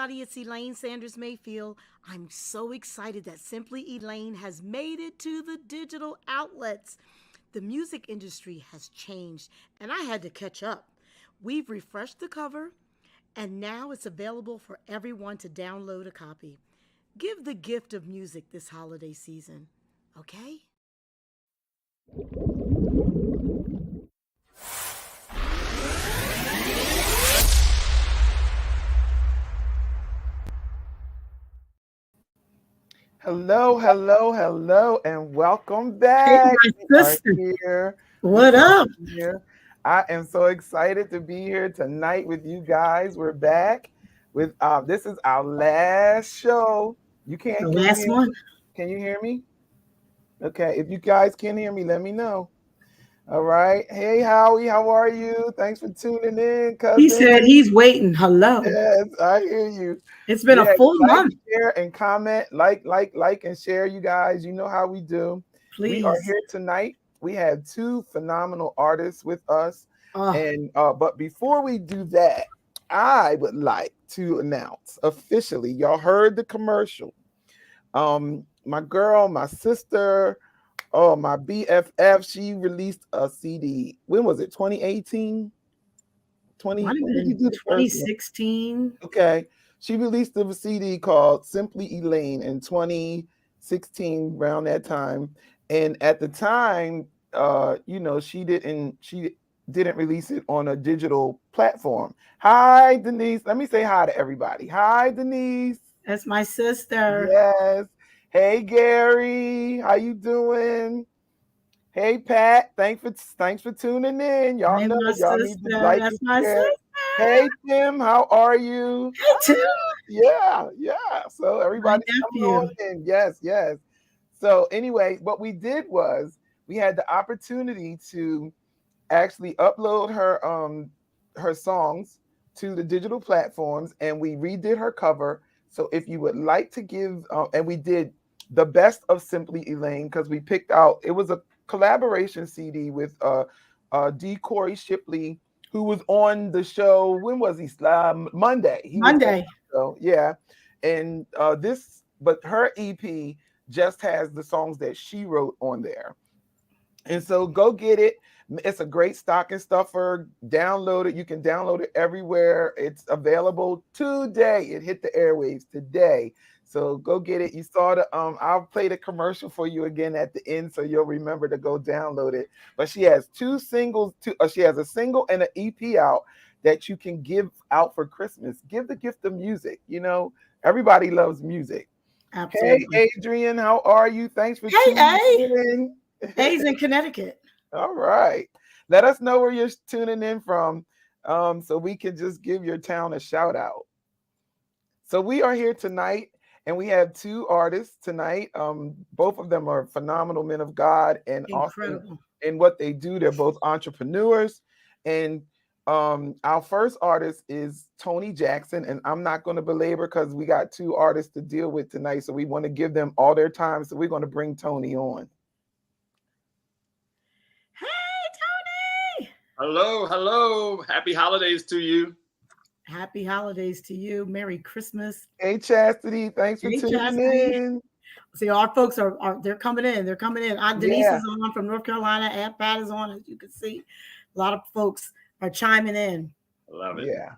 everybody. It's Elaine Sanders Mayfield. I'm so excited that Simply Elaine has made it to the digital outlets. The music industry has changed, and I had to catch up. We've refreshed the cover, and now it's available for everyone to download a copy. Give the gift of music this holiday season, okay? Hello, hello, hello, and welcome Hey, back. We my are sister. here. We What are up? here. I am so excited to be here tonight with you guys. We're back with this is our last show. The Can you last hear one. me? Can you hear me? Okay. If you guys can hear me, let me know. All right. Hey Howie, how are you? Thanks for tuning in, He cousin. said he's waiting. Hello. Yes, I hear you. It's been a Yeah, full like, month. share, and comment. Like, and share, you guys. You know how we do. We are Please. here tonight. We have two phenomenal artists with us. Oh, And but before we do that, I would like to announce officially, y'all heard the commercial. My girl, my sister, oh, my BFF, she released a CD. When was it? 2018? might 20, have when did been you do the first one? 2016. Okay. She released a CD called Simply Elaine in 2016, around that time. And at the time, she didn't release it on a digital platform. Hi, Denise. Let me say hi to everybody. Hi, Denise. That's my sister. Yes. Hey, Gary. How you doing? Hey Pat, thanks for tuning in. Y'all Hey, know my y'all need to sister. like That's and my sister. share. Hey Tim, how are you? Hey, Tim. Yeah, yeah. So My everybody's coming nephew. on in. Yes, yes. So anyway, what we did was we had the opportunity to actually upload her songs to the digital platforms, and we redid her cover. So if you would like to give and we did the best of Simply Elaine, because we picked out, it was a collaboration CD with D Corey Shipley, who was on the show. When was he? Monday. He was on Monday. the show. Yeah. And but her EP just has the songs that she wrote on there. And so go get it. It's a great stocking stuffer. Download it. You can download it everywhere. It's available today. It hit the airwaves today. So go get it. You saw the I'll play the commercial for you again at the end so you'll remember to go download it. But she has two singles, she has a single and an EP out that you can give out for Christmas. Give the gift of music. Everybody loves music. Hey Absolutely. Adrian, how are you? Thanks for Hey, tuning A. in. A's in Connecticut. All right. Let us know where you're tuning in from, so we can just give your town a shout out. So we are here tonight, and we have two artists tonight. Both of them are phenomenal men of God and awesome Incredible. in what they do. They're both entrepreneurs. And our first artist is Tony Jackson, and I'm not going to belabor because we got two artists to deal with tonight, so we want to give them all their time. So we're going to bring Tony on. Hey, Tony. Hello, hello. Happy holidays to you. Happy holidays to you. Merry Christmas. Hey Chastity, thanks for Hey, tuning Chastity. in. See, our folks are they're coming in. They're coming in. Aunt Denise Yeah, is on from North Carolina. Aunt Pat is on, as you can see. A lot of folks are chiming in. Love it. yeah.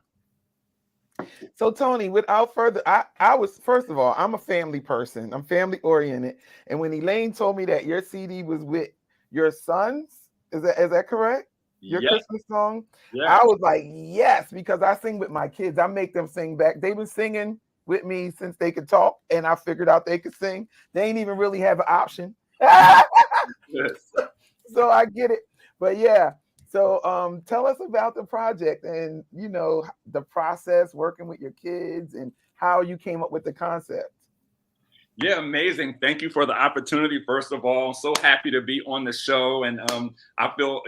So Tony, without further, I was, first of all, I'm a family person. I'm family oriented. And when Elaine told me that your CD was with your sons, is that correct? Your Yes, Christmas song? I yes. was like, yes, because I sing with my kids. I make them sing back. They've been singing with me since they could talk, and I figured out they could sing. They ain't even really have an option. Yes. So I get it. But yeah. So tell us about the project and the process working with your kids and how you came up with the concept. Yeah, amazing. Thank you for the opportunity. First of all, so happy to be on the show. And I feel,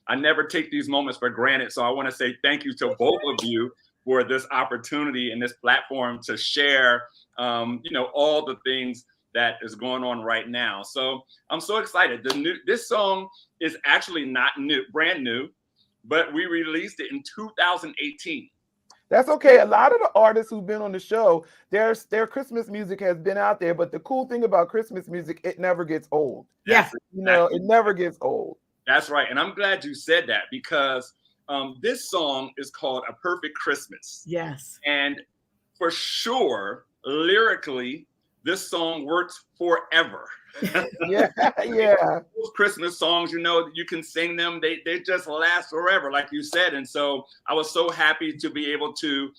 I never take these moments for granted. So I want to say thank you to both of you for this opportunity and this platform to share, all the things that is going on right now. So I'm so excited. This song is actually not new, brand new, but we released it in 2018. That's okay. A lot of the artists who've been on the show, their Christmas music has been out there. But the cool thing about Christmas music, it never gets old. Yeah. You know, it never gets old. That's right. And I'm glad you said that because this song is called A Perfect Christmas. Yes. And for sure, lyrically, this song works forever. Yeah. Those Christmas songs, you know, you can sing them. They just last forever, like you said. And so I was so happy to be able to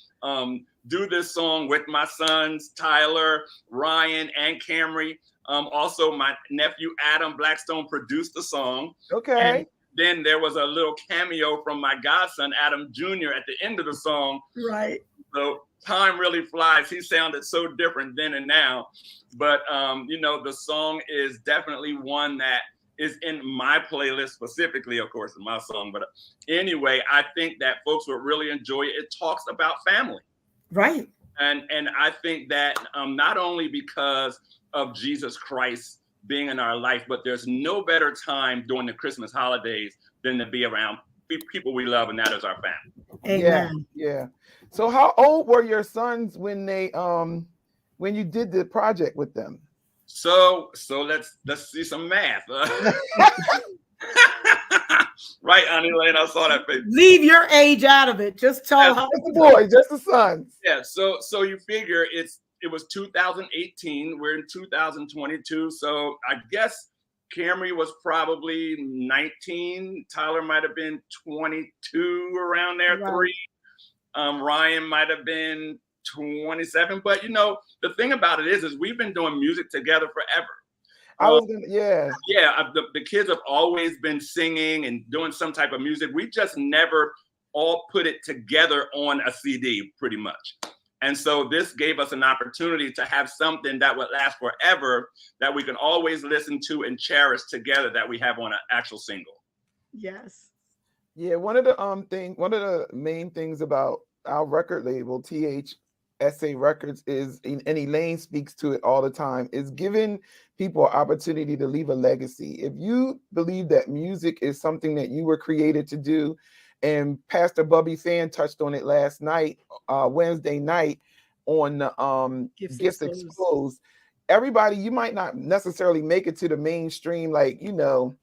do this song with my sons, Tyler, Ryan, and Camry. Also, my nephew, Adam Blackstone, produced the song. Okay. And then there was a little cameo from my godson, Adam Jr., at the end of the song. Right. So time really flies. He sounded so different then and now. But, you know, the song is definitely one that is in my playlist specifically, of course, in my song. But anyway, I think that folks would really enjoy it. It talks about family. Right. And I think that not only because of Jesus Christ being in our life, but there's no better time during the Christmas holidays than to be around people we love, and that is our family. Amen. Yeah. So how old were your sons when they when you did the project with them? So let's see some math. Right, Elaine, I saw that face. Leave your age out of it. Just tell how Just the boys, just the sons. Yeah, so you figure it was 2018. We're in 2022. So I guess Camry was probably 19. Tyler might have been 22, around there, Right. 3. Ryan might have been 27. But, you know, the thing about it is we've been doing music together forever. Yeah. The kids have always been singing and doing some type of music. We just never all put it together on a CD, pretty much. And so this gave us an opportunity to have something that would last forever, that we can always listen to and cherish together, that we have on an actual single. Yes. Yeah, one of the main things about our record label, THSA Records, is, and Elaine speaks to it all the time, is giving people an opportunity to leave a legacy. If you believe that music is something that you were created to do, and Pastor Bubby Fan touched on it last night, Wednesday night, on the Gifts Exposed. Everybody, you might not necessarily make it to the mainstream, like, you know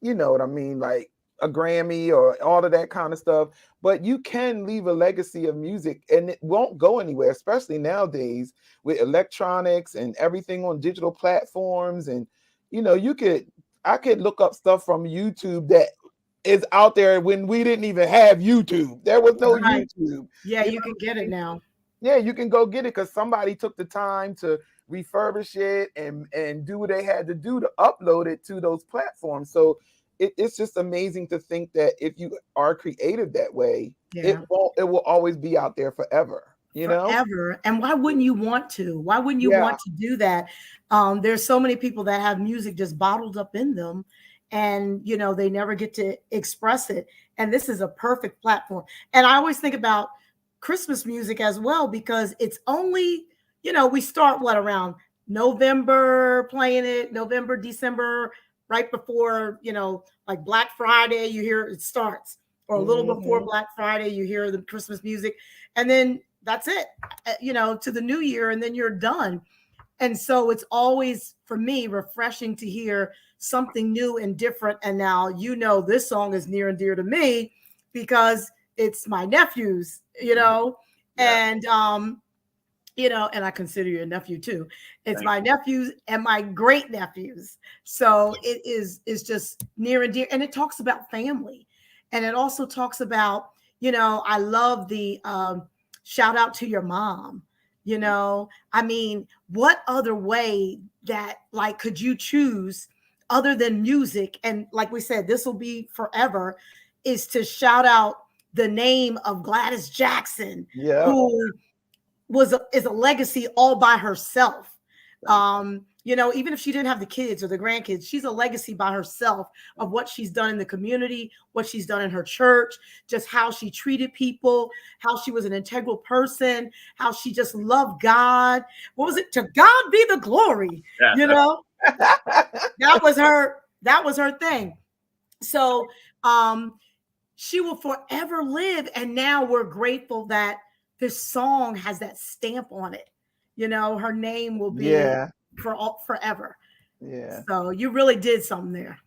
what I mean, like a Grammy or all of that kind of stuff, but you can leave a legacy of music, and it won't go anywhere, especially nowadays with electronics and everything on digital platforms. And, you know, I could look up stuff from YouTube that is out there when we didn't even have YouTube. There was no YouTube. Yeah, you can get it now. Yeah, you can go get it because somebody took the time to refurbish it and do what they had to do to upload it to those platforms. So it's just amazing to think that if you are creative that way, it will always be out there forever. You know, forever. And why wouldn't you want to? Why wouldn't you want to do that? There's so many people that have music just bottled up in them, and, you know, they never get to express it. And this is a perfect platform. And I always think about Christmas music as well, because it's only, you know, we start around November playing it, November, December, right before, you know, like Black Friday, you hear it starts, or a little before Black Friday, you hear the Christmas music, and then that's it, you know, to the new year, and then you're done. And so it's always, for me, refreshing to hear something new and different. And now, you know, this song is near and dear to me because it's my nephew's, you know, and, you know, and I consider you a nephew too. It's my nephews and my great nephews. So it's just near and dear. And it talks about family. And it also talks about, you know, I love the shout out to your mom. You know, I mean, what other way that, like, could you choose other than music? And like we said, this will be forever, is to shout out the name of Gladys Jackson, who is a legacy all by herself. You know, even if she didn't have the kids or the grandkids, she's a legacy by herself of what she's done in the community, what she's done in her church, just how she treated people, how she was an integral person, how she just loved God. What was it? To God be the glory. You know, that was her thing. So she will forever live. And now we're grateful that this song has that stamp on it. You know, her name will be forever. Yeah. So you really did something there.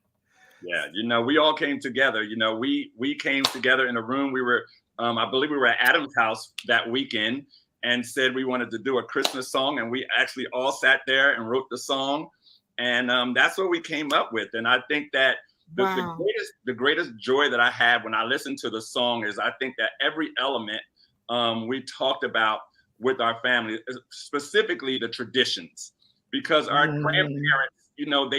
Yeah, you know, we all came together. You know, we came together in a room. We were, I believe we were at Adam's house that weekend and said we wanted to do a Christmas song. And we actually all sat there and wrote the song. And that's what we came up with. And I think that the greatest joy that I have when I listen to the song is I think that every element we talked about with our family, specifically the traditions, because our grandparents, you know,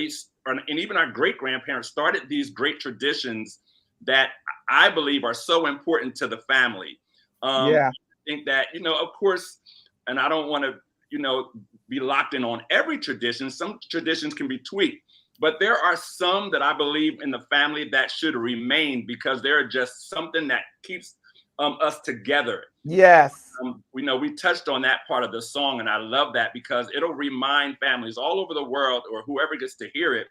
and even our great-grandparents started these great traditions that I believe are so important to the family. I think that, you know, of course, and I don't want to, you know, be locked in on every tradition. Some traditions can be tweaked, but there are some that I believe in the family that should remain because they're just something that keeps us together. Yes. You know, we touched on that part of the song, and I love that because it'll remind families all over the world, or whoever gets to hear it,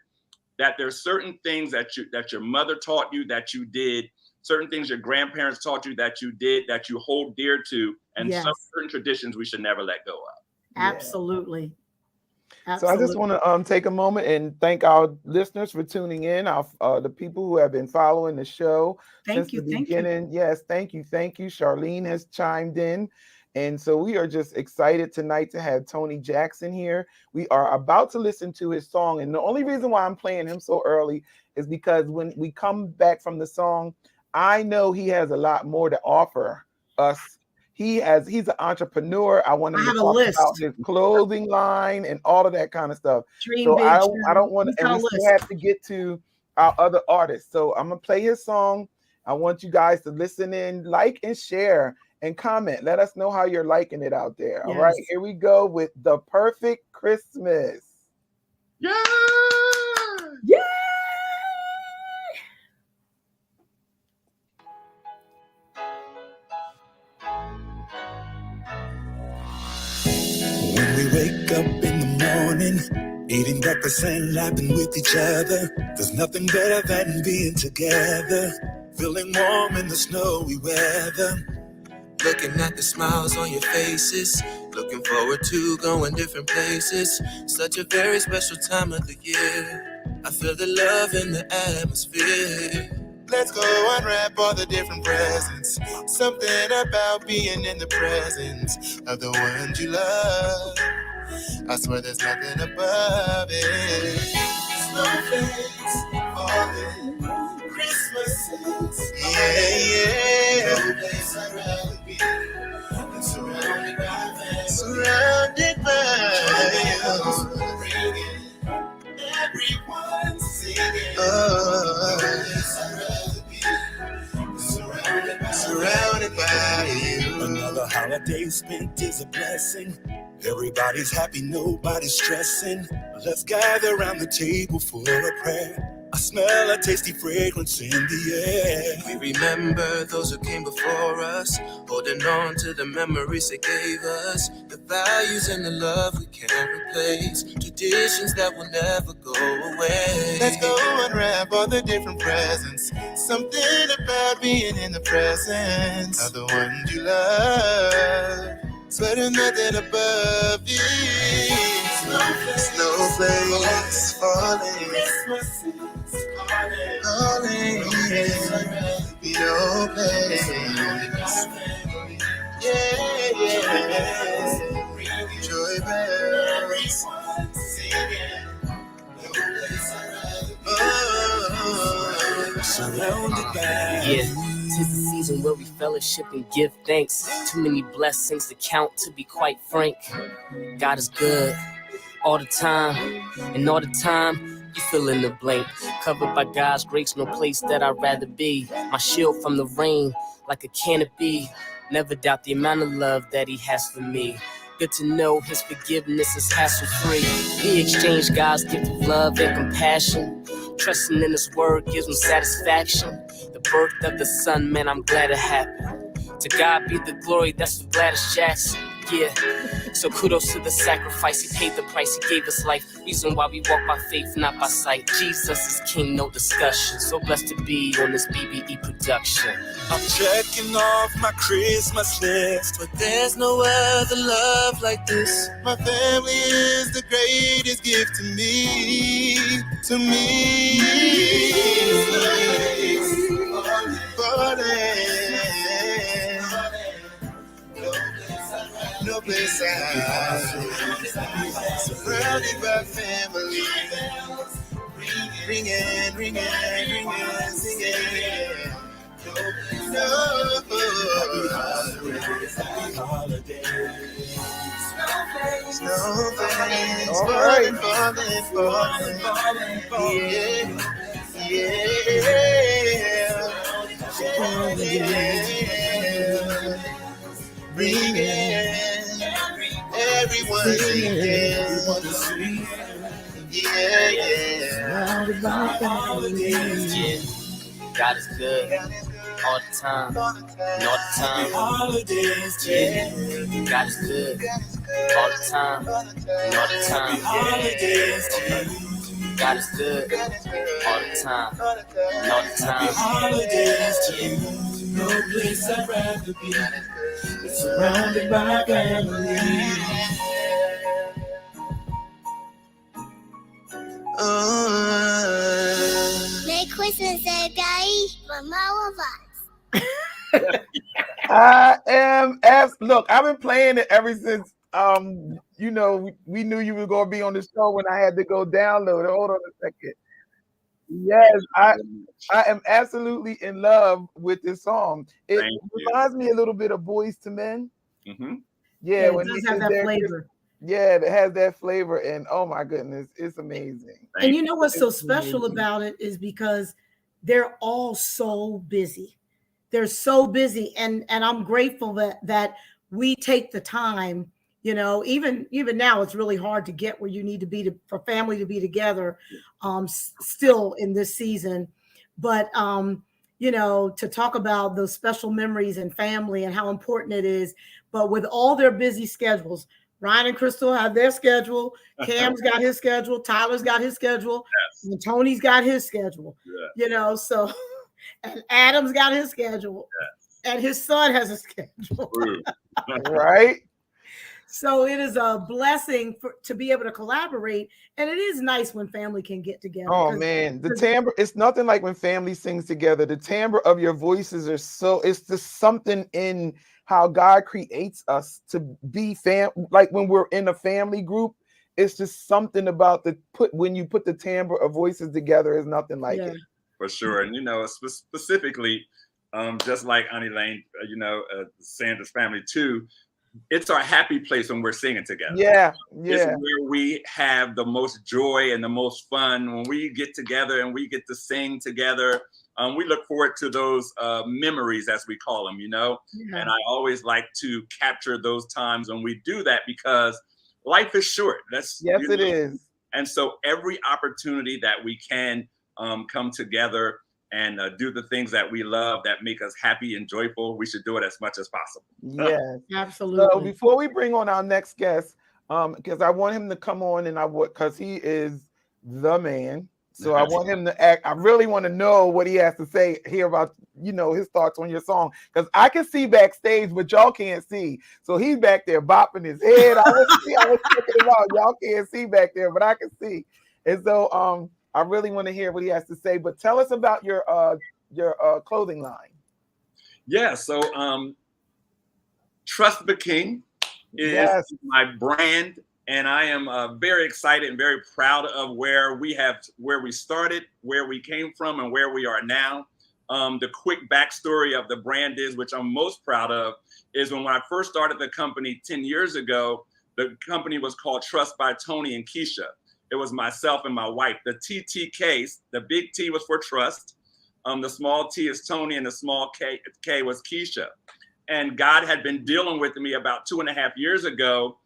that there's certain things that your mother taught you that you did, certain things your grandparents taught you that you did, that you hold dear to, and some certain traditions we should never let go of. Absolutely. So I just want to take a moment and thank our listeners for tuning in, the people who have been following the show since the beginning. Yes, thank you. Charlene has chimed in. And so we are just excited tonight to have Tony Jackson here. We are about to listen to his song. And the only reason why I'm playing him so early is because when we come back from the song, I know he has a lot more to offer us. He's an entrepreneur. I want him to talk about his clothing line and all of that kind of stuff. I don't want to, and we still have to get to our other artists. So I'm going to play his song. I want you guys to listen in, like and share and comment. Let us know how you're liking it out there. All right, here we go with The Perfect Christmas. Yeah! Yeah! When we wake up in the morning, eating breakfast and laughing with each other, there's nothing better than being together, feeling warm in the snowy weather. Looking at the smiles on your faces, looking forward to going different places. Such a very special time of the year. I feel the love in the atmosphere. Let's go unwrap all the different presents. Something about being in the presence of the ones you love. I swear there's nothing above it. Snowflakes falling, Christmases, yeah. No place I'd rather be than surrounded by family. Surrounded by you. Everyone's singing. No place I'd rather be than surrounded by you. Another holiday spent is a blessing. Everybody's happy, nobody's stressing. Let's gather around the table for a prayer. I smell a tasty fragrance in the air. We remember those who came before us, holding on to the memories they gave us. The values and the love we can't replace. Traditions that will never go away. Let's go unwrap all the different presents. Something about being in the presence of the ones you love. Swear there's nothing above you. Snowflakes falling, Christmases calling, no place. Yeah. Joy bells singing, no place surrounded by you. 'Tis the season where we fellowship and give thanks. Too many blessings to count, to be quite frank. God is good all the time, and all the time you fill in the blank. Covered by God's grace, no place that I'd rather be. My shield from the rain, like a canopy. Never doubt the amount of love that He has for me. Good to know His forgiveness is hassle-free. We exchange God's gift of love and compassion. Trusting in His word gives me satisfaction. The birth of the Son, man, I'm glad it happened. To God be the glory, that's for Gladys Jackson. Yeah. So kudos to the sacrifice. He paid the price. He gave us life. Reason why we walk by faith, not by sight. Jesus is king, no discussion. So blessed to be on this BBE production. I'm checking off my Christmas list, but there's no other love like this. My family is the greatest gift to me. To me. No place I'd surrounded by family. Ringing, singing. No snowflakes, All right. falling. Yeah. Ringing, everyone singing. Yeah. God is good all the time. And all the time. Holidays, yeah. God is good all the time. And all the time. Holidays, God is good all the time. And all the time. holidays, no place I'd rather be. Surrounded by family. Merry Christmas, Daddy, from all of us. Look, I've been playing it ever since we knew you were gonna be on the show when I had to go download it. Hold on a second. Yes, I am absolutely in love with this song. It reminds me a little bit of Boys to Men. Mm-hmm. Yeah, it does have that flavor. Yeah, it has that flavor, and oh my goodness, it's amazing. And you know what's so special about it is because they're all so busy. They're so busy, and I'm grateful that we take the time. You know, even now, it's really hard to get where you need to be for family to be together. Still in this season, but to talk about those special memories and family and how important it is. But with all their busy schedules, Ryan and Crystal have their schedule. Cam's got his schedule. Tyler's got his schedule. Yes. And Tony's got his schedule. Yeah. So, and Adam's got his schedule. Yes. And his son has a schedule. Right. So it is a blessing to be able to collaborate. And it is nice when family can get together. Oh, man. The timbre, it's nothing like when family sings together. The timbre of your voices it's just something in how God creates us to be like when we're in a family group, it's just something about when you put the timbre of voices together is nothing like it. For sure. And, specifically, just like Auntie Elaine, Sanders family too, it's our happy place when we're singing together. Yeah. It's where we have the most joy and the most fun when we get together and we get to sing together. We look forward to those memories, as we call them, And I always like to capture those times when we do that because life is short. It is. And so every opportunity that we can come together and do the things that we love that make us happy and joyful, we should do it as much as possible. Yes, absolutely. So before we bring on our next guest, because I want him to come on because he is the man. So I want him to act. I really want to know what he has to say, hear about, his thoughts on your song. Because I can see backstage, but y'all can't see. So he's back there bopping his head. I was checking him out. Y'all can't see back there, but I can see. And so I really want to hear what he has to say. But tell us about your clothing line. Yeah. So Trust the King is my brand. And I am very excited and very proud of where we started, where we came from, and where we are now. The quick backstory of the brand which I'm most proud of, is when I first started the company 10 years ago, the company was called Trust by Tony and Keisha. It was myself and my wife. The TTK, the big T was for trust. The small T is Tony, and the small K was Keisha. And God had been dealing with me about 2.5 years ago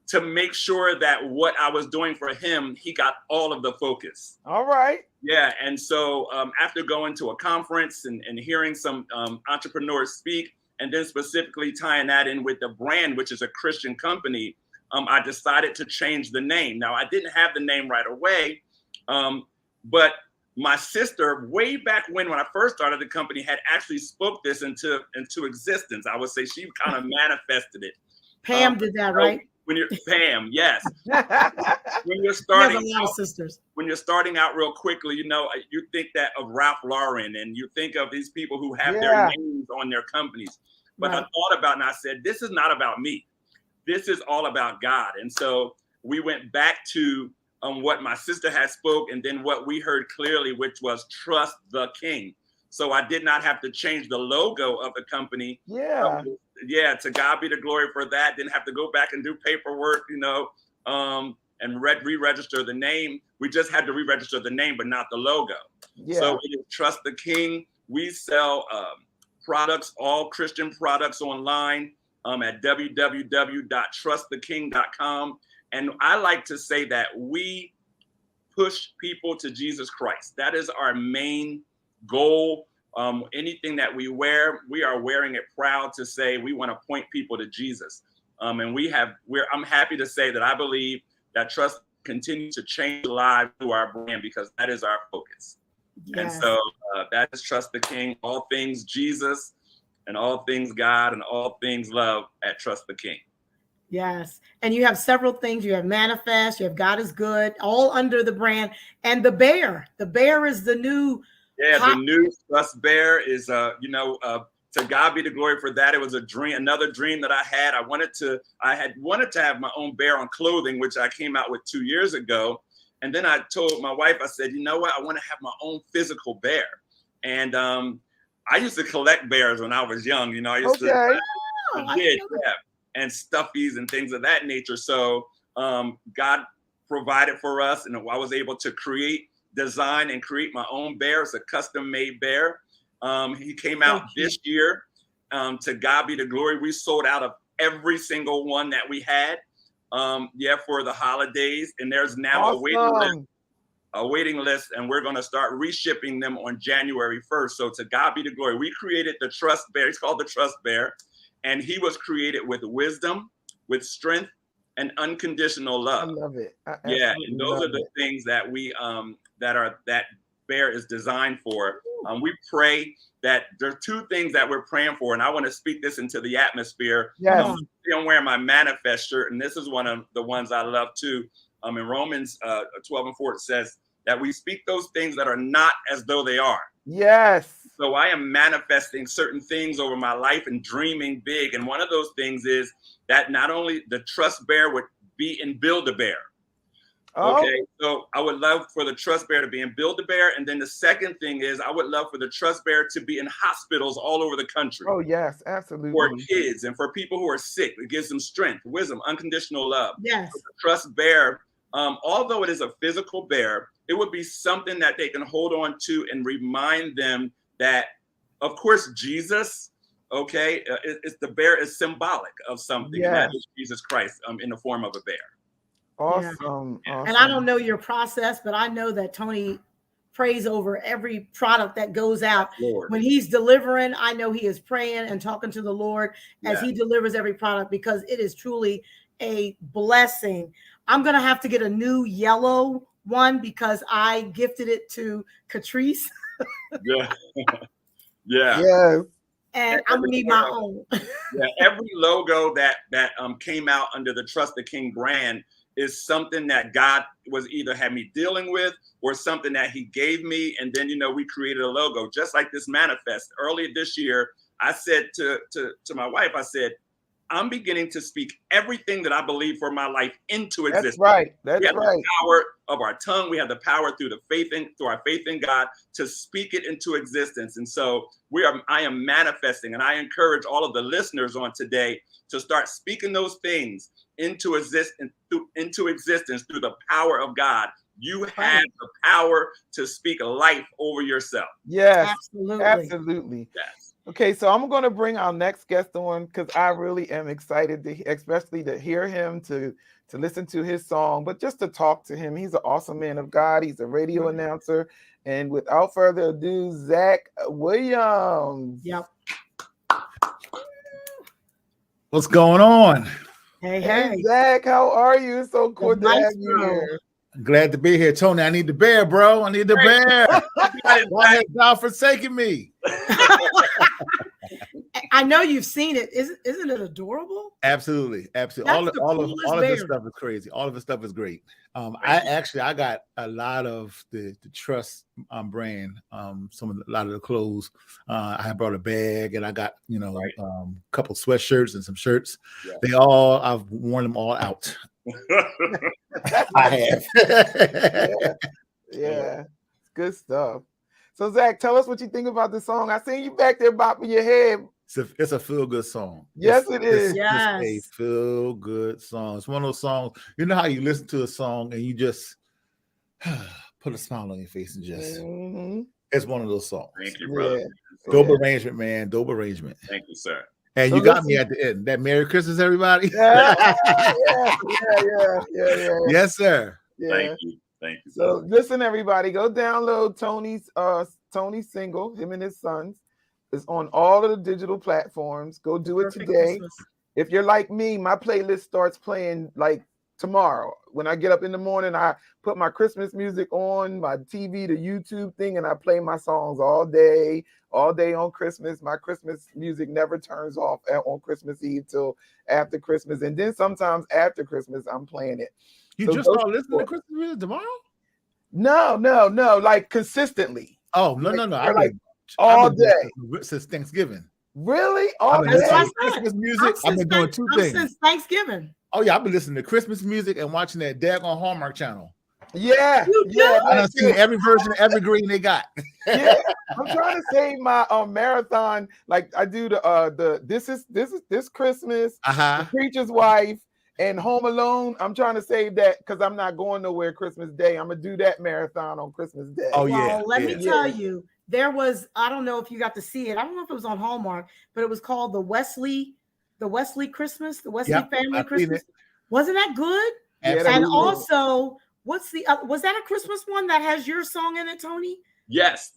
to make sure that what I was doing for him, he got all of the focus. All right. Yeah. And so after going to a conference and hearing some entrepreneurs speak, and then specifically tying that in with the brand, which is a Christian company, I decided to change the name. Now, I didn't have the name right away, but my sister, way back when I first started the company, had actually spoke this into existence. I would say she kind of manifested it. Pam did that, right? When you're Pam, yes. When you're Starting starting out, sisters. When you're starting out real quickly, you know, you think that of Ralph Lauren, and you think of these people who have their names on their companies. But I thought about it, and I said, this is not about me. This is all about God. And so we went back to what my sister had spoke, and then what we heard clearly, which was trust the King. So I did not have to change the logo of the company. To God be the glory for that. Didn't have to go back and do paperwork, you know, and re-register the name. We just had to re-register the name, but not the logo. So it is Trust the King. We sell products, all Christian products online at www.trusttheking.com. And I like to say that we push people to Jesus Christ. That is our main goal. Anything that we wear, we are wearing it proud to say we want to point people to Jesus. And I'm happy to say that I believe that Trust continues to change lives through our brand, because that is our focus. And so that is Trust the King, all things Jesus and all things God and all things love at Trust the King. Yes. And you have several things. You have Manifest, you have God is Good, all under the brand. And the bear is the new. The new Trust Bear is, to God be the glory for that. It was another dream that I had. I had wanted to have my own bear on clothing, which I came out with 2 years ago. And then I told my wife, I said, you know what? I want to have my own physical bear. And I used to collect bears when I was young. You know, I used to. And stuffies and things of that nature. So God provided for us, and I was able to design and create my own bear. It's a custom made bear. He came out this year. To God be the glory. We sold out of every single one that we had. For the holidays. And there's now a waiting list, and we're going to start reshipping them on January 1st. So to God be the glory. We created the Trust Bear. It's called the Trust Bear. And he was created with wisdom, with strength, and unconditional love. I love it. And those are the things that we that bear is designed for. We pray that there are two things that we're praying for, and I want to speak this into the atmosphere. I'm wearing my Manifest shirt, and this is one of the ones I love too. In Romans 12:4, it says that we speak those things that are not as though they are. Yes. So I am manifesting certain things over my life and dreaming big. And one of those things is that not only the Trust Bear would be in Build-A-Bear. Okay, so I would love for the Trust Bear to be in Build-A-Bear. And then the second thing is I would love for the Trust Bear to be in hospitals all over the country. Oh, yes, absolutely. For kids and for people who are sick. It gives them strength, wisdom, unconditional love. Yes. So the Trust Bear, although it is a physical bear, it would be something that they can hold on to and remind them that, of course, Jesus, it's the bear is symbolic of something. And that is Jesus Christ in the form of a bear. Awesome. And I don't know your process, but I know that Tony prays over every product that goes out. Lord. When he's delivering, I know he is praying and talking to the Lord as he delivers every product, because it is truly a blessing. I'm going to have to get a new yellow one because I gifted it to Katrice. Yes. And I'm gonna need my own. Every logo that came out under the Trust the King brand is something that God was either had me dealing with or something that he gave me. And then, we created a logo just like this Manifest. Earlier this year, I said to my wife, I said, I'm beginning to speak everything that I believe for my life into existence. That's we have right. The power of our tongue. We have the power through our faith in God to speak it into existence. And so I am manifesting, and I encourage all of the listeners on today to start speaking those things into existence through the power of God. You have the power to speak life over yourself. Yes, absolutely. Yes. Okay, so I'm going to bring our next guest on because I really am excited, especially to hear him, to listen to his song, but just to talk to him. He's an awesome man of God. He's a radio announcer. And without further ado, Zak Williams. Yep. What's going on? Hey, Hey, hey. Zach, how are you? It's so cool to Nice, have you bro. here. Glad to be here, Tony. I need the bear, bro. I need the bear. Why has thou forsaken me? I know you've seen it. Isn't it adorable? Absolutely. That's All the of coolest this bear. stuff is crazy. All of this stuff is great. I got a lot of the T.H.S.A. brand. A lot of the clothes. I brought a bag, and I got a couple sweatshirts and some shirts. Yeah. I've worn them all out. I have. Yeah, good stuff. So Zach, tell us what you think about the song. I seen you back there bopping your head. It's a feel-good song. Yes, it is. Yes. It's a feel-good song. It's one of those songs, you know how you listen to a song and you just put a smile on your face and just it's one of those songs. Thank you, brother. Yeah. Dope arrangement, man. Dope arrangement. Thank you, sir. And So you got me at the end. That Merry Christmas, everybody. Yeah. Yes, sir. Yeah. Thank you. So listen, everybody, go download Tony's single, him and his sons. It's on all of the digital platforms. Go do it today. Christmas. If you're like me, my playlist starts playing like tomorrow. When I get up in the morning, I put my Christmas music on my TV, the YouTube thing, and I play my songs all day on Christmas. My Christmas music never turns off on Christmas Eve till after Christmas. And then sometimes after Christmas, I'm playing it. You just start listening to Christmas music tomorrow? No, like consistently. Oh, no. Like all day since Thanksgiving. Really? All day. Christmas music. I've been doing two things since Thanksgiving. Oh yeah, I've been listening to Christmas music and watching that daggone Hallmark channel. Yeah. I've seen every version of every green they got. Yeah, I'm trying to save my marathon. Like I do the this Christmas, The Preacher's Wife, and Home Alone. I'm trying to save that because I'm not going nowhere Christmas Day. I'm gonna do that marathon on Christmas Day. Oh yeah. Well, let me tell you, there was, I don't know if you got to see it. I don't know if it was on Hallmark, but it was called the Wesley Christmas, the Wesley family Christmas. Wasn't that good? Absolutely. And also, what's the was that a Christmas one that has your song in it, Tony? Yes.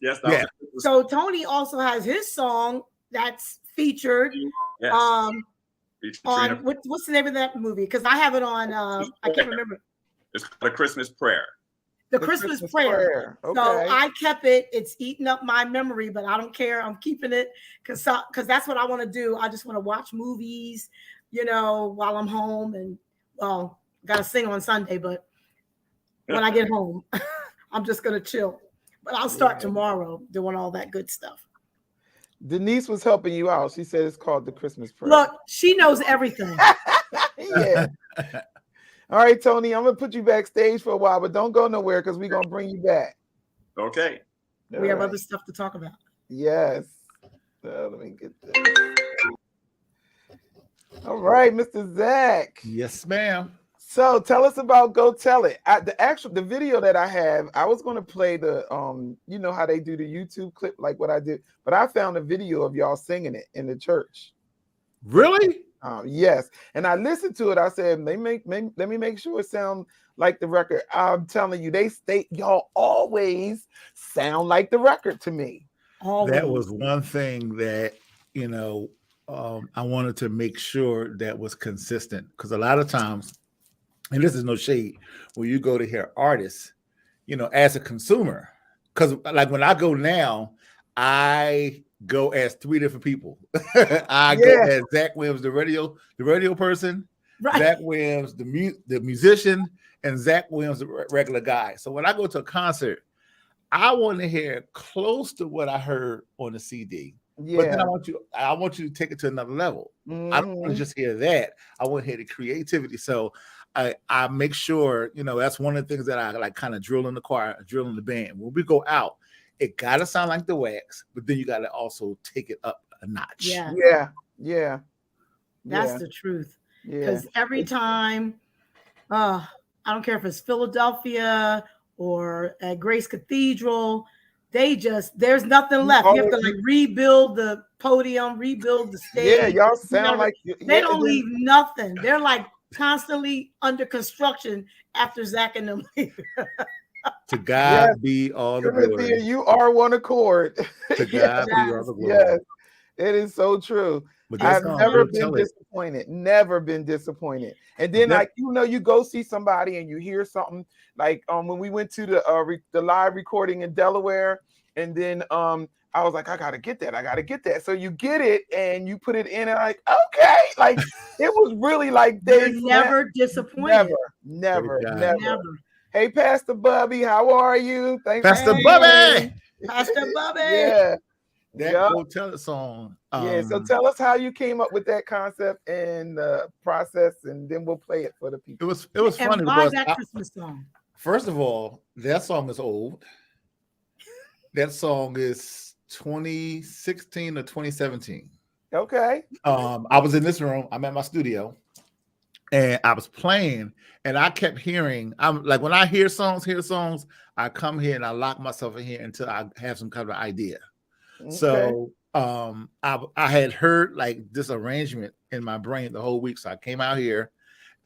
So Tony also has his song that's featured. Yes. On what's the name of that movie? Because I have it on. I can't remember. It's called A Christmas Prayer. The Christmas Prayer. Okay. So I kept it. It's eating up my memory, but I don't care. I'm keeping it because that's what I want to do. I just want to watch movies, while I'm home, and got to sing on Sunday. But when I get home, I'm just gonna chill. But I'll start tomorrow doing all that good stuff. Denise was helping you out. She said it's called the Christmas Prayer. Look, she knows everything. Yeah. All right, Tony, I'm going to put you backstage for a while, but don't go nowhere because we're going to bring you back. Okay. We have other stuff to talk about. Yes. Let me get this. All right, Mr. Zach. Yes, ma'am. So tell us about Go Tell It. The video that I have, I was going to play the, you know how they do the YouTube clip, like what I did, but I found a video of y'all singing it in the church. Really? Yes, and I listened to it. I said, let me make sure it sounds like the record. I'm telling you, y'all always sound like the record to me. Always. That was one thing that I wanted to make sure that was consistent, because a lot of times, and this is no shade, when you go to hear artists, as a consumer, because like when I go now, I go as three different people. I go as Zak Williams, the radio person, right. Zak Williams, the musician, and Zak Williams, the regular guy. So when I go to a concert, I want to hear close to what I heard on the CD. Yeah. But then I want you to take it to another level. I don't want to just hear that. I want to hear the creativity. So I make sure, that's one of the things that I like kind of drill in the choir, drill in the band. When we go out, it gotta sound like the Wax, but then you gotta also take it up a notch. Yeah. That's the truth. Because every time, I don't care if it's Philadelphia or at Grace Cathedral, there's nothing left. You have to rebuild the podium, rebuild the stage. Yeah, y'all sound like they don't leave nothing. They're like constantly under construction after Zach and them leave. To God be all the glory. You are one accord. To God be all the glory. Yes, it is so true. But I've song, never we'll been tell it. disappointed. Never been disappointed. And then, like, you know, you go see somebody and you hear something like when we went to the live recording in Delaware, and then I was like, I gotta get that. So you get it and you put it in, and like, okay, like it was really like they never disappointed. Never. Hey, Pastor Bubby, how are you? Thanks, Pastor Bubby. Pastor Bubby. Yeah. That Go Tell It song. Yeah, so tell us how you came up with that concept and the process, and then we'll play it for the people. It was funny because that Christmas song. First of all, that song is old. That song is 2016 or 2017. Okay. I was in this room. I'm at my studio, and I was playing, and I kept hearing. I'm like, when I hear songs, I come here and I lock myself in here until I have some kind of idea. Okay. So I had heard like this arrangement in my brain the whole week. So I came out here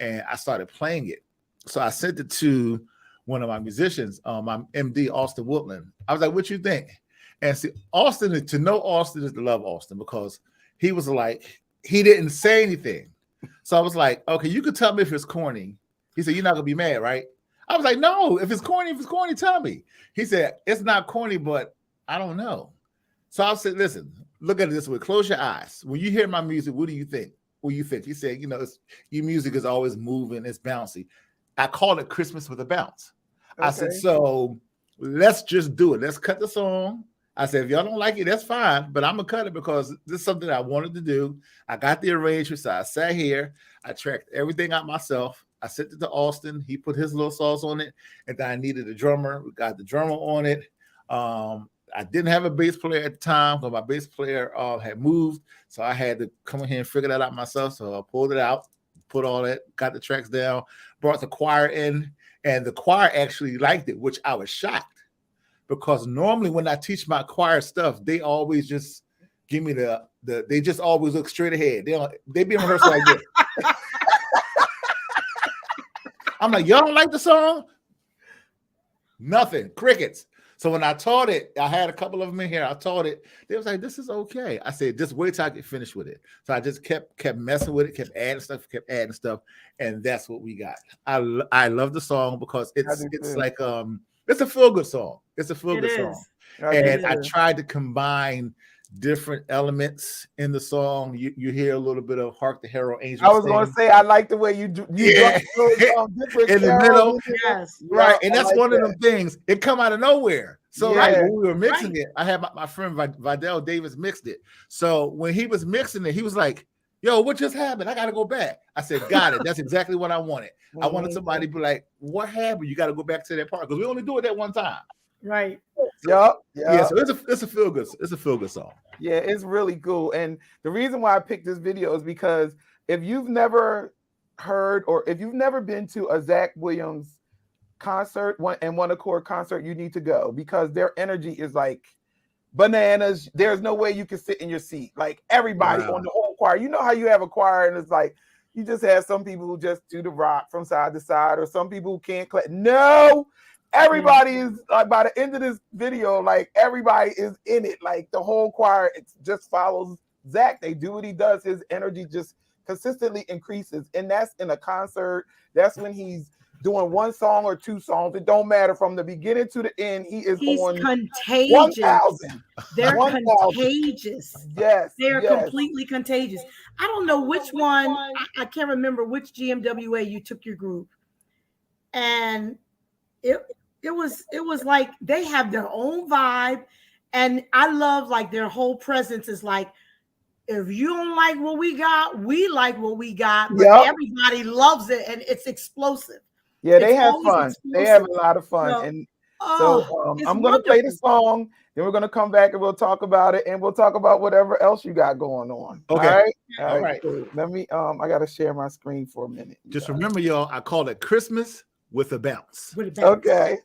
and I started playing it. So I sent it to one of my musicians, my MD, Austin Woodland. I was like, what you think? And see, Austin, to know Austin is to love Austin, because he was like, he didn't say anything. So I was like, okay, you could tell me if it's corny. He said, you're not gonna be mad, right? I was like, no, if it's corny, tell me. He said, it's not corny, but I don't know. So I said, listen, look at it this way. Close your eyes. When you hear my music, what do you think? He said, you know, your music is always moving. It's bouncy. I call it Christmas with a bounce. Okay. I said, so let's just do it. Let's cut the song. I said, if y'all don't like it, that's fine, but I'm going to cut it because this is something I wanted to do. I got the arrangement, so I sat here. I tracked everything out myself. I sent it to Austin. He put his little sauce on it, and then I needed a drummer. We got the drummer on it. I didn't have a bass player at the time because my bass player had moved. So I had to come in here and figure that out myself. So I pulled it out, put all that, got the tracks down, brought the choir in, and the choir actually liked it, which I was shocked, because normally when I teach my choir stuff, they always just give me they just always look straight ahead. They be in rehearsal like this. I'm like, y'all don't like the song? Nothing, crickets. So when I taught it, I had a couple of them in here. I taught it. They was like, this is okay. I said, just wait till I get finished with it. So I just kept messing with it, kept adding stuff. And that's what we got. I love the song because it's like, it's a feel-good song. It's a feel-good song. And I tried to combine different elements in the song. You hear a little bit of Hark the Herald Angels. I was going to say, I like the way you do different in the middle. Yes. Right. And that's one of them things. It come out of nowhere. So like when we were mixing it, I had my friend Vidal Davis mixed it. So when he was mixing it, he was like, yo, what just happened? I got to go back. I said, got it. That's exactly what I wanted. I wanted somebody to be like, what happened? You got to go back to that part, because we only do it that one time. Right. Yep. Yeah. So it's a feel good song. Yeah, it's really cool. And the reason why I picked this video is because if you've never heard, or if you've never been to a Zak Williams concert, One Accord concert, you need to go, because their energy is like bananas. There's no way you can sit in your seat. Like everybody on the whole choir. You know how you have a choir and it's like you just have some people who just do the rock from side to side, or some people who can't clap. No. Everybody is like, by the end of this video, like everybody is in it. Like the whole choir, it just follows Zak. They do what he does. His energy just consistently increases. And that's in a concert. That's when he's doing one song or two songs. It don't matter, from the beginning to the end. He's on contagious. 1,000. They're 1,000. Contagious. Yes. They're completely contagious. I don't know which one. I can't remember which GMWA you took your group. And it was like they have their own vibe, and I love like their whole presence is like, if you don't like what we got, we like what we got, but everybody loves it, and it's explosive. Yeah, they have fun. Explosive. They have a lot of fun. So I'm going to play the song, then we're going to come back and we'll talk about it, and we'll talk about whatever else you got going on. Okay. All right. Cool. Let me I got to share my screen for a minute. Just remember, y'all, I call it Christmas with a bounce. Okay.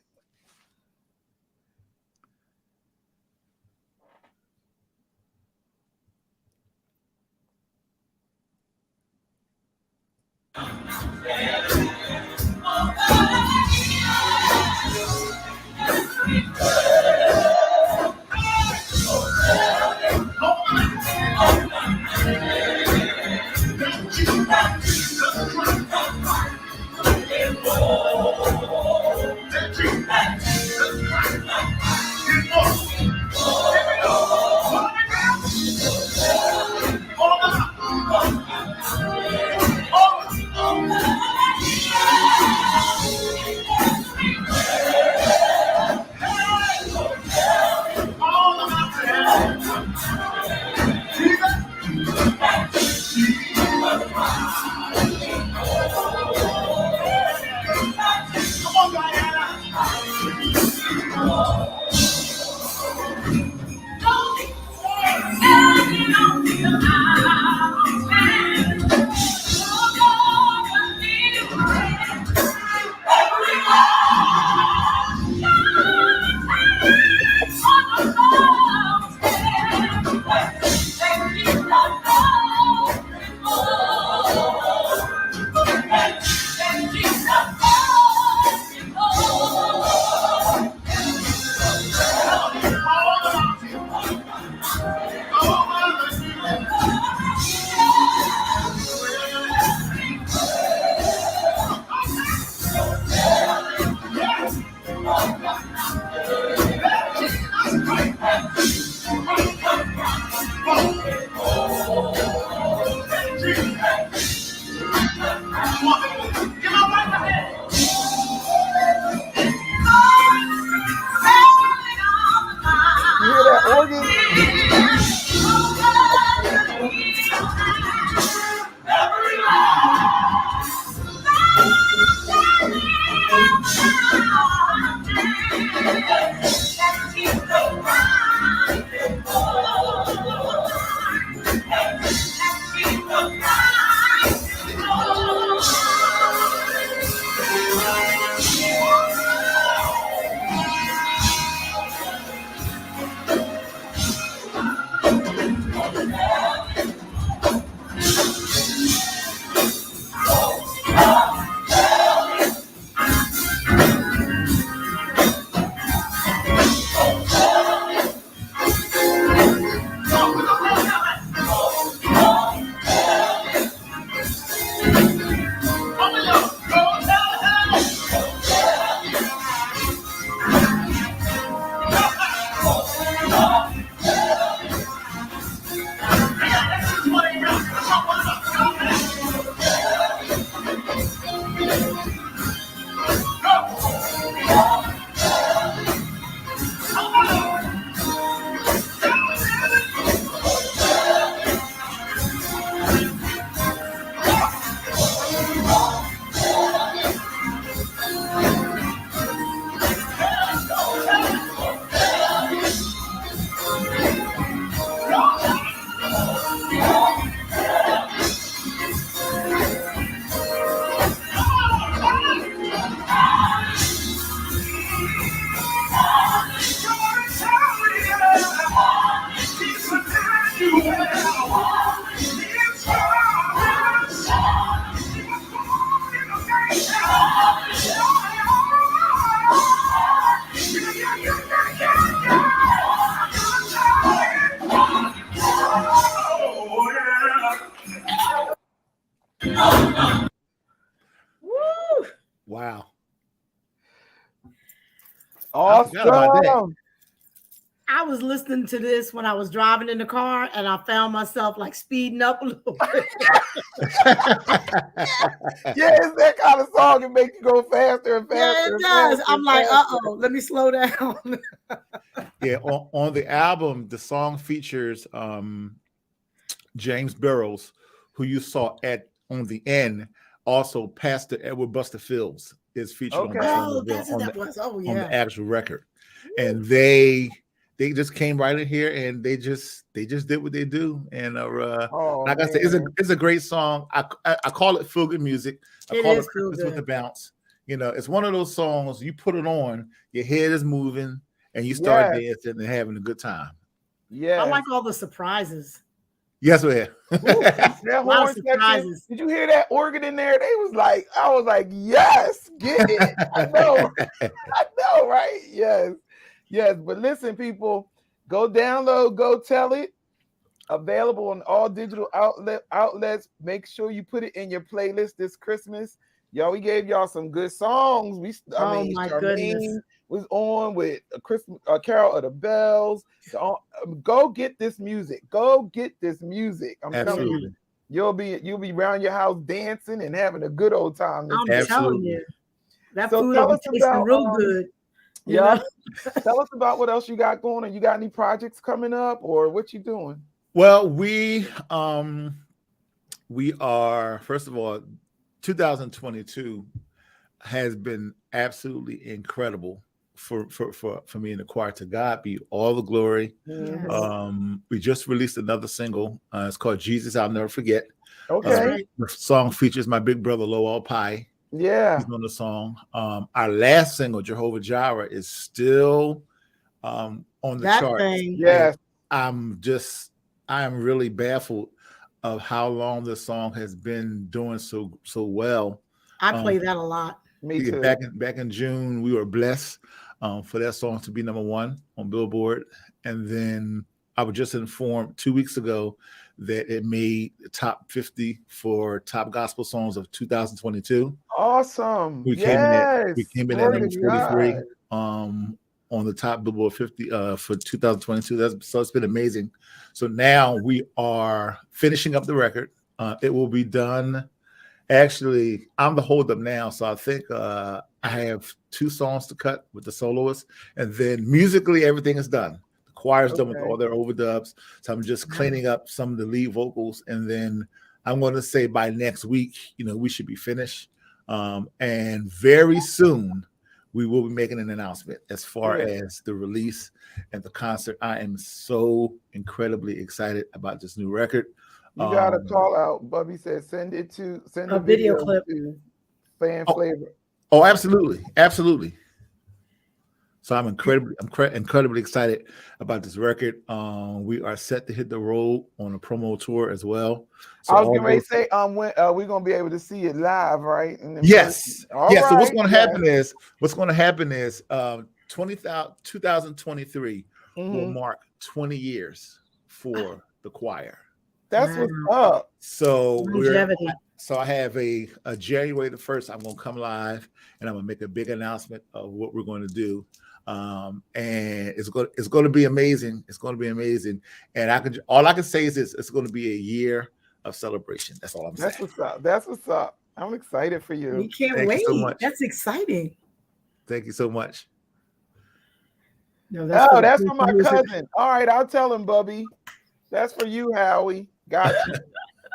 You hear that organ? Wow. I forgot about that. Awesome. I was listening to this when I was driving in the car, and I found myself like speeding up a little bit. Yeah, it's that kind of song that makes you go faster and faster. Yeah, it and does. faster I'm and like, faster. let me slow down. Yeah, on the album, the song features James Burrows, who you saw on the end. Also, Pastor Edward Buster Fields is featured on the Okay. song Oh, as well, that's what that was. Oh, on yeah. the actual record. And they just came right in here and they just did what they do. And like I said, it's a great song. I call it feel good music. I call it Christmas with a bounce. You know, it's one of those songs you put it on, your head is moving, and you start dancing and having a good time. Yeah, I like all the surprises. Yes, we have. That horn section. Did you hear that organ in there? I was like, yes, get it. I know, right? Yes. But listen, people, go download, go tell it. Available on all digital outlets. Make sure you put it in your playlist this Christmas. Y'all, we gave y'all some good songs. My goodness. Was on with a Carol of the Bells. Go get this music. Go get this music. I'm telling you, you'll be around your house dancing and having a good old time. I'm telling you, that food will be tasting real good. Yeah. Tell us about what else you got going on. You got any projects coming up, or what you doing? Well, we are, first of all, 2022 has been absolutely incredible for me in the choir. To God be all the glory. Mhm. We just released another single. It's called Jesus I'll Never Forget. Okay. The song features my big brother Lowell Pie. Yeah. He's on the song. Our last single, Jehovah Jireh, is still on the That chart. thing. Yes. I am really baffled of how long this song has been doing so well. I play that a lot. Me too. Back in June, we were blessed for that song to be #1 on Billboard, and then I was just informed 2 weeks ago that it made the top 50 for top gospel songs of 2022. Awesome. We came in at Glory number to 43 God. on the top Billboard 50 for 2022. So it's been amazing. So now we are finishing up the record. It will be done. Actually, I'm the holdup now, so I think I have 2 songs to cut with the soloist, and then musically everything is done. The choir's done with all their overdubs, so I'm just cleaning up some of the lead vocals, and then I'm going to say by next week, we should be finished. And very soon, we will be making an announcement as far as the release and the concert. I am so incredibly excited about this new record. You got to call out. Bubby said, send a video clip to Fan Flavor. Oh, absolutely. So I'm incredibly excited about this record. We are set to hit the road on a promo tour as well. So I was getting ready to say, when we're gonna be able to see it live, right? Yes. Right. So what's going to happen is 2023 will mark 20 years for the choir. That's what's up. So I have a January the 1st. I'm going to come live and I'm going to make a big announcement of what we're going to do. And it's going to be amazing. It's going to be amazing. And all I can say is this: it's going to be a year of celebration. That's all I'm saying. That's what's up. I'm excited for you. We can't Thank wait. you so much. That's exciting. Thank you so much. No, that's for my cousin. All right, I'll tell him, Bubby. That's for you, Howie. Got you.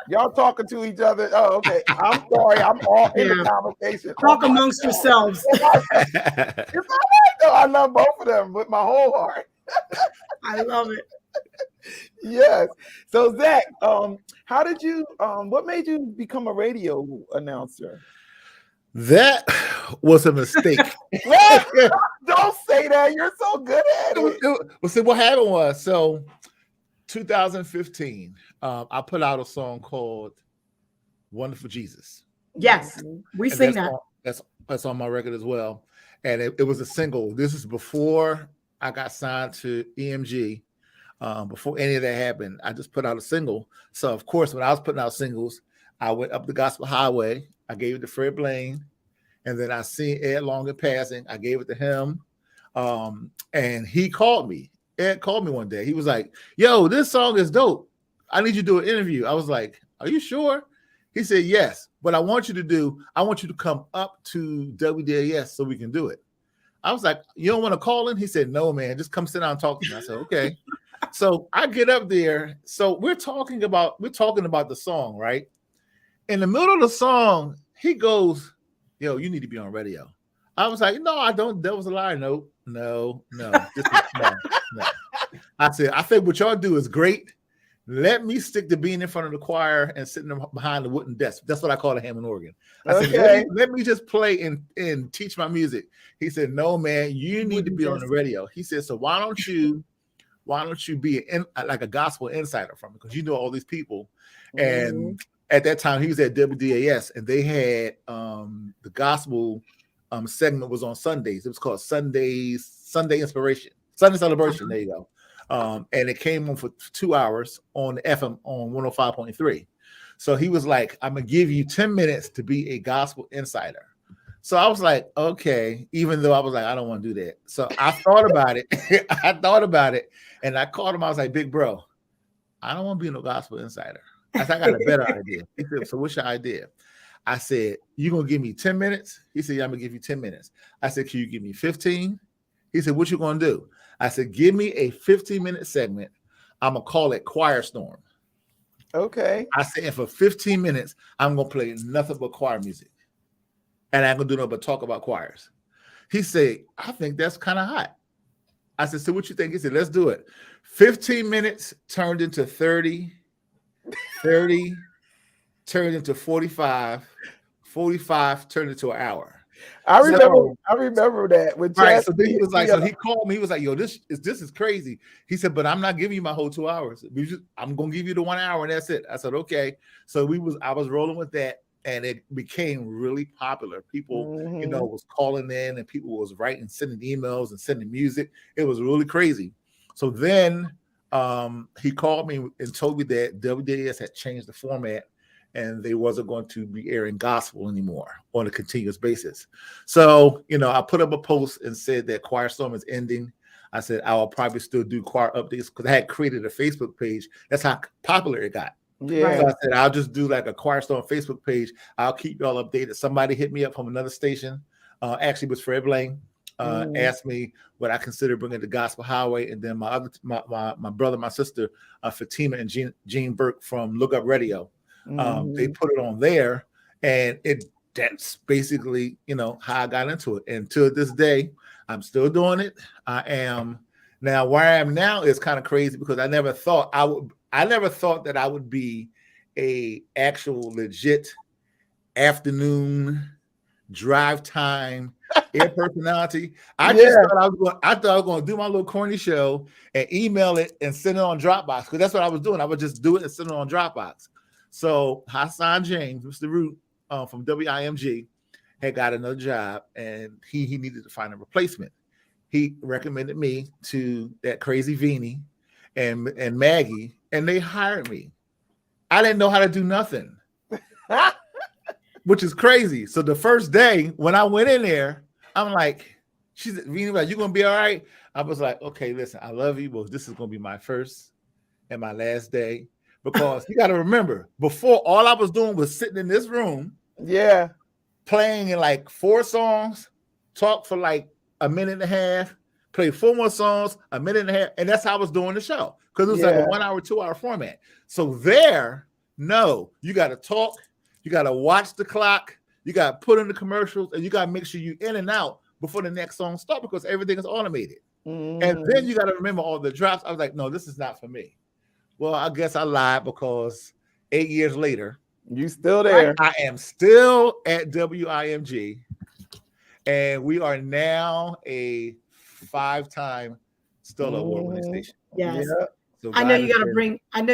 Y'all talking to each other. Oh, okay. I'm sorry. I'm all in the conversation. Talk amongst yourselves. It's all right, though. I love both of them with my whole heart. I love it. Yes. So, Zak, how did you? What made you become a radio announcer? That was a mistake. Don't say that. You're so good at it. Well, see, what happened was 2015, I put out a song called Wonderful Jesus. Yes, we sing that. That's on my record as well. And it was a single. This is before I got signed to EMG. Before any of that happened, I just put out a single. So, of course, when I was putting out singles, I went up the Gospel Highway. I gave it to Fred Blaine. And then I seen Ed Long in passing. I gave it to him. And he called me. Ed called me one day. He was like, yo, this song is dope. I need you to do an interview. I was like, are you sure? He said, yes. But I want you to come up to WDAS so we can do it. I was like, you don't want to call in? He said, no, man, just come sit down and talk to me. I said, okay. So I get up there. So we're talking about the song, right? In the middle of the song, he goes, yo, you need to be on radio. I was like, no, I don't. That was a lie. No. No. I think what y'all do is great. Let me stick to being in front of the choir and sitting behind the wooden desk. That's what I call a Hammond organ. I said, let me just play and teach my music. He said, no, man, you need to be on the radio. He said, so why don't you be like a gospel insider from it? Because you know all these people. And at that time, he was at WDAS, and they had the gospel segment was on Sundays. It was called Sunday Inspiration, Sunday Celebration. There you go. And it came on for 2 hours on FM on 105.3. So he was like, I'm going to give you 10 minutes to be a gospel insider. So I was like, okay, even though I was like, I don't want to do that. So I thought about it. And I called him. I was like, big bro, I don't want to be no gospel insider. I said, I got a better idea. He said, so what's your idea? I said, you going to give me 10 minutes? He said, yeah, I'm going to give you 10 minutes. I said, can you give me 15? He said, what you going to do? I said, give me a 15-minute segment. I'm going to call it Choir Storm. Okay. I said, and for 15 minutes, I'm going to play nothing but choir music. And I'm going to do nothing but talk about choirs. He said, I think that's kind of hot. I said, so what you think? He said, let's do it. 15 minutes turned into 30, 30 turned into 45, 45 turned into an hour. I remember that. When Right. So then he was like, so he called me. He was like, yo, this is crazy. He said, but I'm not giving you my whole 2 hours. I'm gonna give you the 1 hour and that's it. I said, okay. So I was rolling with that, and it became really popular. People, was calling in, and people was writing, sending emails and sending music. It was really crazy. So then he called me and told me that WDAS had changed the format, and they wasn't going to be airing gospel anymore on a continuous basis. So, I put up a post and said that Choir Storm is ending. I said I will probably still do choir updates because I had created a Facebook page. That's how popular it got. Yeah. So I said I'll just do like a Choir Storm Facebook page. I'll keep y'all updated. Somebody hit me up from another station. Actually, it was Fred Blaine. Asked me what I consider bringing the Gospel Highway, and then my brother, my sister, Fatima and Jean Burke from Look Up Radio. They put it on there, and that's basically how I got into it. And to this day, I'm still doing it. I am now where I am now is kind of crazy because I never thought that I would be a actual legit afternoon drive time air personality. I thought I was going to do my little corny show and email it and send it on Dropbox, because that's what I was doing. I would just do it and send it on Dropbox. So Hassan James, Mr. Root from WIMG, had got another job, and he needed to find a replacement. He recommended me to that crazy Vini and Maggie, and they hired me. I didn't know how to do nothing, which is crazy. So the first day when I went in there, I'm like, she's Vini, like, you gonna be all right? I was like, okay, listen, I love you, but this is gonna be my first and my last day. Because you got to remember, before, all I was doing was sitting in this room, playing in like 4 songs, talk for like a minute and a half, play 4 more songs, a minute and a half, and that's how I was doing the show, because it was like a 1 hour, 2 hour format. So you got to talk, you got to watch the clock, you got to put in the commercials, and you got to make sure you in and out before the next song starts, because everything is automated. And then you got to remember all the drops. I was like, no, this is not for me. Well, I guess I lied, because 8 years later, you still there. I am still at WIMG, and we are now a 5-time Stellar Award-winning station. Yes. Yeah. So I know you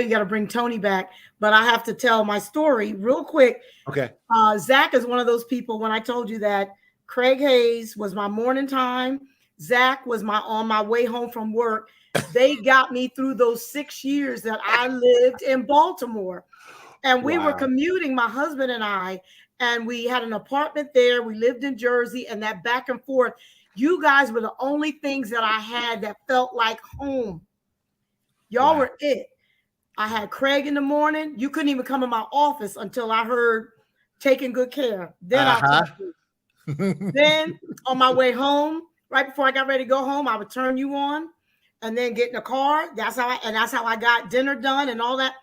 got to bring Tony back, but I have to tell my story real quick. Okay. Zach is one of those people. When I told you that Craig Hayes was my morning time, Zach was on my way home from work. They got me through those 6 years that I lived in Baltimore, and we were commuting, my husband and I, and we had an apartment there. We lived in Jersey, and that back and forth. You guys were the only things that I had that felt like home. Y'all were it. I had Craig in the morning. You couldn't even come in my office until I heard Taking Good Care. Then I'll talk to you. Then on my way home, right before I got ready to go home, I would turn you on. And then get in the car. That's how I got dinner done and all that.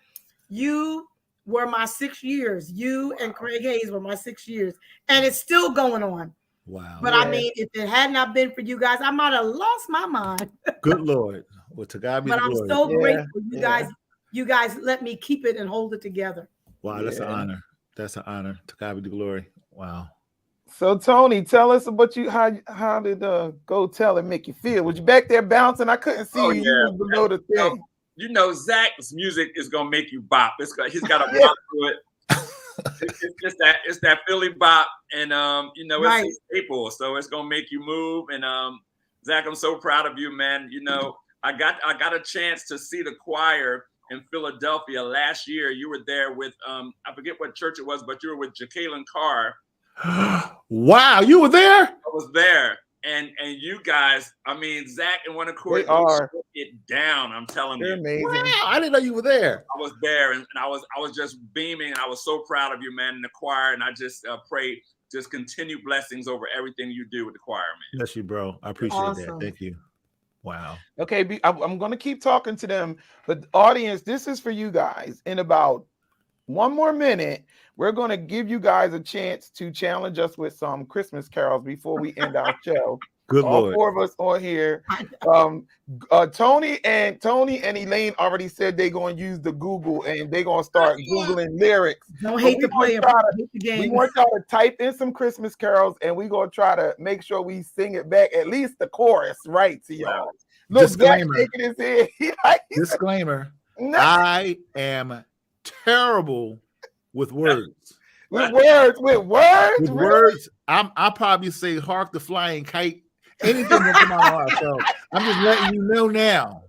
You were my 6 years. You and Craig Hayes were my 6 years. And it's still going on. Wow. But I mean, if it had not been for you guys, I might have lost my mind. Good Lord. Well, to God be the glory. But I'm so grateful you guys let me keep it and hold it together. Wow, that's an honor. That's an honor. To God be the glory. Wow. So Tony, tell us about how did Go Tell It make you feel? Was you back there bouncing? I couldn't see you. You was below the thing. Zak's music is gonna make you bop. He's got a bop to it. It's that Philly bop, and it's a staple. So it's gonna make you move. And Zak, I'm so proud of you, man. I got a chance to see the choir in Philadelphia last year. You were there with I forget what church it was, but you were with Jacqueline Carr. Wow, you were there? I was there, and you guys, I mean, Zak and one of Corey are it down. I'm telling you, amazing. Wow, I didn't know you were there. I was there, and I was just beaming, and I was so proud of you, man, in the choir. And I just pray just continued blessings over everything you do with the choir, man. Bless you, bro. I appreciate that. Thank you. Wow. Okay, I'm going to keep talking to them, but audience, this is for you guys. In about one more minute. We're going to give you guys a chance to challenge us with some Christmas carols before we end our show. Good All Lord. four of us on here. Tony and Elaine already said they're going to use the Google and they're going to start Googling lyrics. Don't hate the player, hate the We game. want y'all to type in some Christmas carols and we're going to try to make sure we sing it back, at least the chorus, right to y'all. Look, Disclaimer. Zach shaking his head. Disclaimer. No. I am terrible with words. With words. With Really? words, I'll probably say "Hark the Flying Kite." Anything that come out of our show. I'm just letting you know now.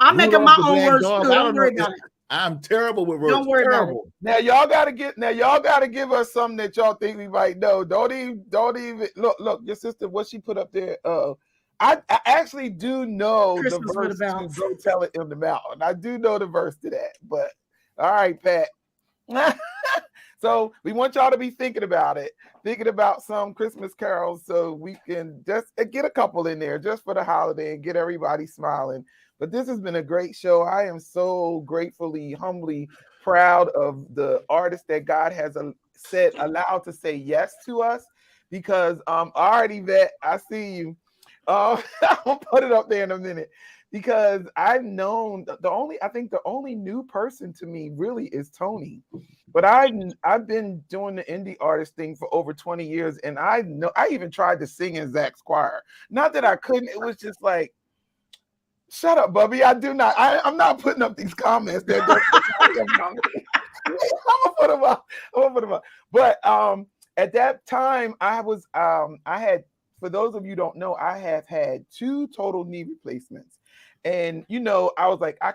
I'm making my Rudolph the own Black words Dog, too. I Don't don't worry know. about it. I'm terrible with words. Don't worry about it. Now y'all gotta give us something that y'all think we might know. Don't even look. Your sister, what she put up there? I actually do know Christmas the verse with a to bounce. Go Tell It in the Mountain. I do know the verse to that. But all right, Pat. So we want y'all to be thinking about some Christmas carols, so we can just get a couple in there just for the holiday and get everybody smiling. But this has been a great show. I am so gratefully, humbly proud of the artists that God has allowed to say yes to us. Because already, Vet, I see you. I'll put it up there in a minute. Because I've known the only new person to me really is Tony. But I've been doing the indie artist thing for over 20 years, and I even tried to sing in Zak's choir. Not that I couldn't, it was just like, shut up, Bubby. I'm not putting up these comments that I'm gonna put them up. But at that time, I had, for those of you who don't know, I have had 2 total knee replacements. And I was like, I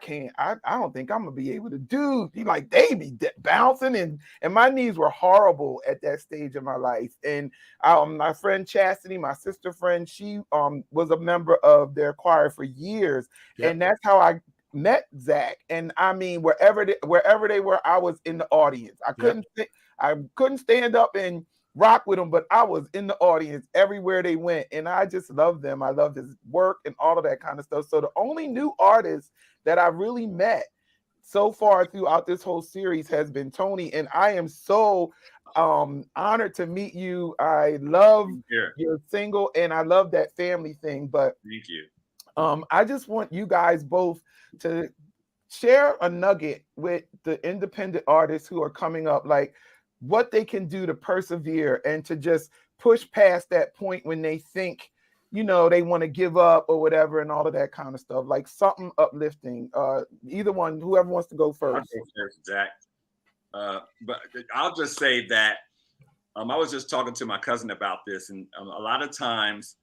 don't think I'm gonna be able to do. They be bouncing, and my knees were horrible at that stage of my life. And my friend Chastity, my sister friend, she was a member of their choir for years, and that's how I met Zak. And I mean, wherever they were, I was in the audience. I couldn't stand up and rock with them, but I was in the audience everywhere they went, and I just loved them. I loved his work and all of that kind of stuff. So the only new artist that I really met so far throughout this whole series has been Tony, and I am so honored to meet you. I love your single, and I love that family thing. But thank you. I just want you guys both to share a nugget with the independent artists who are coming up, like what they can do to persevere and to just push past that point when they think, they want to give up or whatever and all of that kind of stuff, like something uplifting. Either one, whoever wants to go first. I'll go first, Zak. But I'll just say that I was just talking to my cousin about this, and a lot of times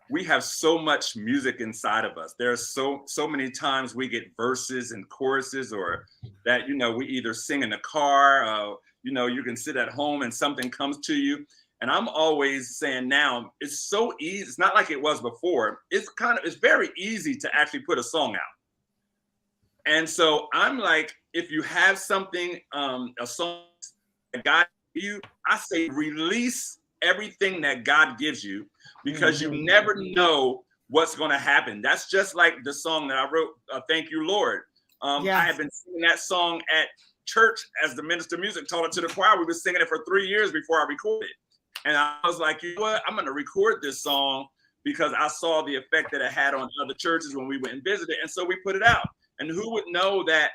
we have so much music inside of us. There's so many times we get verses and choruses, or that, we either sing in the car, you can sit at home and something comes to you. And I'm always saying now, it's so easy. It's not like it was before. It's very easy to actually put a song out. And so I'm like, if you have something, a song that God gives you, I say release everything that God gives you, because you never know what's going to happen. That's just like the song that I wrote, Thank You, Lord. I had been singing that song at church as the minister of music taught it to the choir. We were singing it for 3 years before I recorded it. And I was like, you know what? I'm going to record this song because I saw the effect that it had on other churches when we went and visited. And so we put it out. And who would know that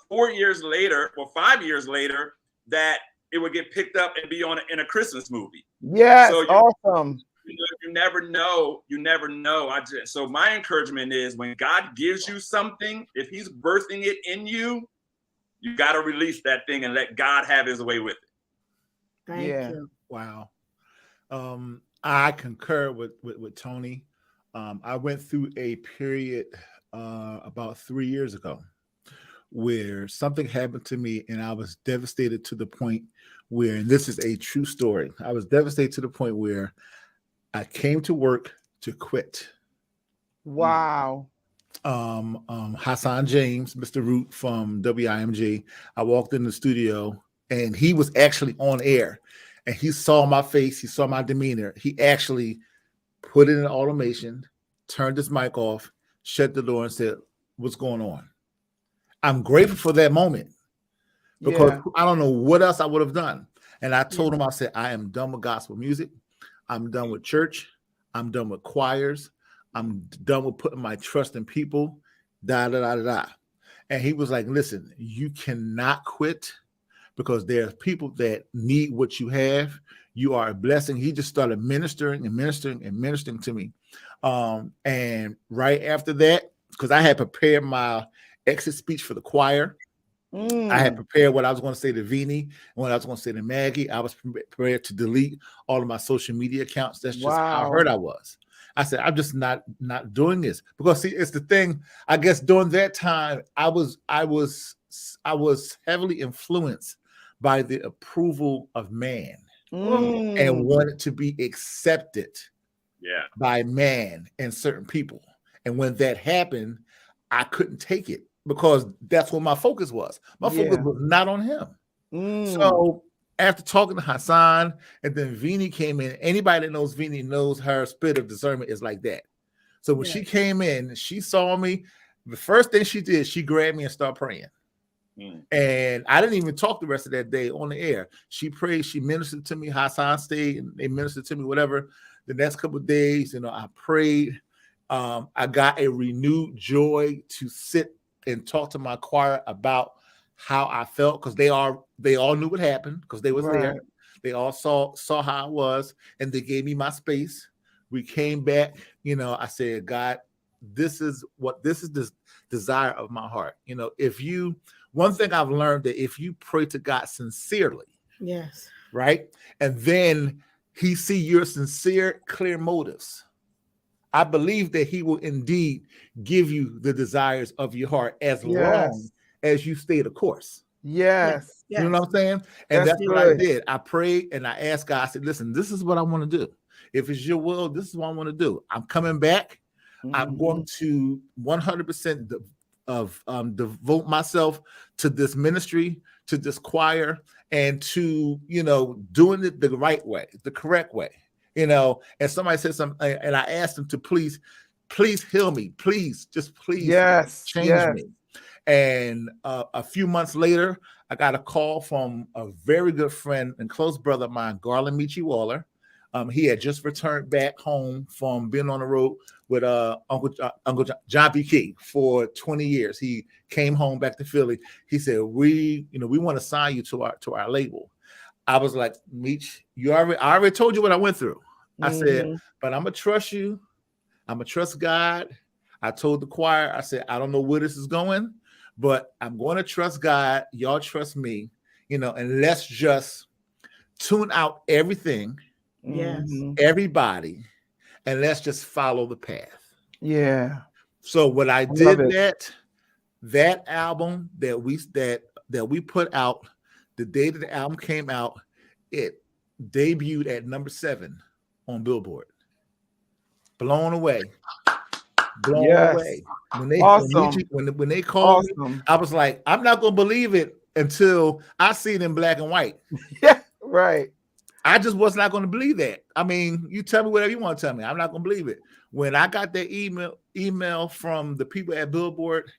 4 years later or 5 years later that it would get picked up and be in a Christmas movie. Yeah, so awesome. You never know. So my encouragement is, when God gives you something, if he's birthing it in you, you got to release that thing and let God have his way with it. Thank you. Wow. I concur with Tony. I went through a period about 3 years ago where something happened to me, and I was devastated to the point where, and this is a true story, I was devastated to the point where I came to work to quit. Wow. Hassan James, Mr. Root from WIMG, I walked in the studio and he was actually on air, and he saw my face, he saw my demeanor. He actually put it in automation, turned his mic off, shut the door, and said, "What's going on?" I'm grateful for that moment. because Yeah. I don't know what else I would have done. And I told him, I said, I am done with gospel music. I'm done with church. I'm done with choirs. I'm done with putting my trust in people. Da da da da da. And he was like, listen, you cannot quit because there are people that need what you have. You are a blessing. He just started ministering and ministering and ministering to me. And right after that, because I had prepared my exit speech for the choir. I had prepared what I was going to say to Vini and what I was going to say to Maggie. I was prepared to delete all of my social media accounts. That's just how hurt I was. I said, I'm just not doing this because see, it's the thing. I guess during that time, I was heavily influenced by the approval of man and wanted to be accepted by man and certain people. And when that happened, I couldn't take it because that's what my focus was. My focus was not on him. So after talking to Hassan and then Vini came in, anybody that knows Vini knows her spirit of discernment is like that. So when she came in, she saw me. The first thing she did, she grabbed me and started praying. And I didn't even talk the rest of that day on the air. She prayed, she ministered to me. Hassan stayed and they ministered to me, whatever. The next couple of days, I prayed. I got a renewed joy to sit and talk to my choir about how I felt because they all knew what happened because they was there. They all saw how I was and they gave me my space. We came back, I said, God, this is the desire of my heart. One thing I've learned that if you pray to God sincerely, right, and then he see your sincere, clear motives, I believe that he will indeed give you the desires of your heart as long as you stay the course. Yes. You know what I'm saying? And that's what I did. I prayed and I asked God, I said, listen, this is what I want to do. If it's your will, this is what I want to do. I'm coming back. I'm going to 100% devote myself to this ministry, to this choir, and to, doing it the right way, the correct way. And somebody said something, and I asked them to please heal me. Please, just please change me. And a few months later, I got a call from a very good friend and close brother of mine, Garland Michi Waller. He had just returned back home from being on the road with Uncle John P. Key for 20 years. He came home back to Philly. He said, we want to sign you to our label. I was like, Meech, I already told you what I went through. I said, but I'm going to trust you. I'm going to trust God. I told the choir, I said, I don't know where this is going, but I'm going to trust God. Y'all trust me, and let's just tune out everything, everybody, and let's just follow the path. Yeah. So what I did that album that we put out, the day that the album came out, it debuted at number 7 on Billboard. Blown away. When they when they called me, I was like, I'm not gonna believe it until I see it in black and white. Yeah, right. I just was not gonna believe that. I mean, you tell me whatever you want to tell me. I'm not gonna believe it. When I got that email from the people at Billboard,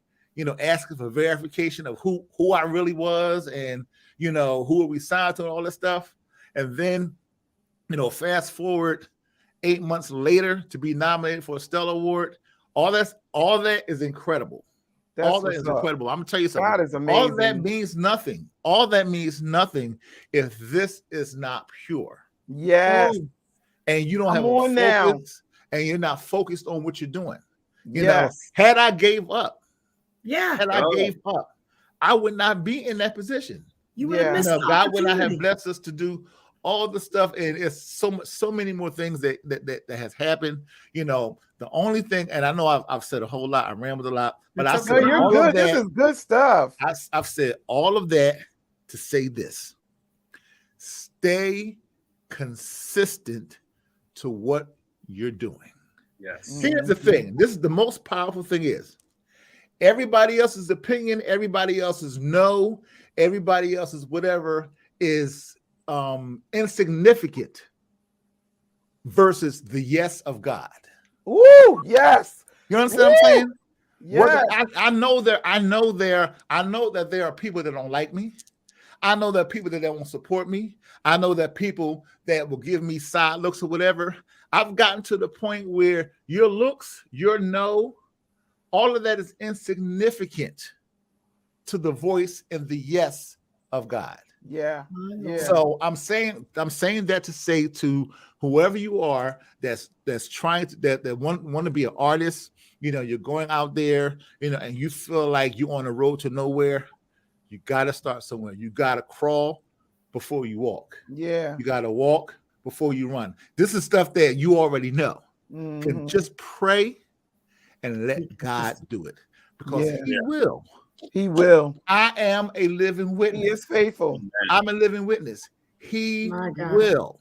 asking for verification of who I really was and who are we signed to and all that stuff. And then, fast forward 8 months later to be nominated for a Stellar Award. All that is incredible. All that is incredible. I'm gonna tell you something. God is amazing. All that means nothing. All that means nothing if this is not pure. Yes. And you don't have a focus now. And you're not focused on what you're doing. Had I gave up, I would not be in that position. You would have missed the God would not have blessed us to do all the stuff, and it's so many more things that has happened. The only thing, and I know I've said a whole lot, I rambled a lot, but I said you're good. This is good stuff. I've said all of that to say this: stay consistent to what you're doing. Yes. Here's the thing. This is the most powerful thing is everybody else's opinion, everybody else's no, everybody else's whatever is insignificant versus the yes of God. Ooh, yes. You understand what I'm saying? Yes. I know that there are people that don't like me. I know that people that won't support me. I know that people that will give me side looks or whatever. I've gotten to the point where your looks, your no, all of that is insignificant to the voice and the yes of God. Yeah. Yeah. So I'm saying that to say to whoever you are that's trying to that want to be an artist, you know, you're going out there, you know, and you feel like you're on a road to nowhere. You got to start somewhere. You got to crawl before you walk. Yeah. You got to walk before you run. This is stuff that you already know. Can just pray and let God do it, because He will. He will. I am a living witness. He is faithful. I'm a living witness. He will.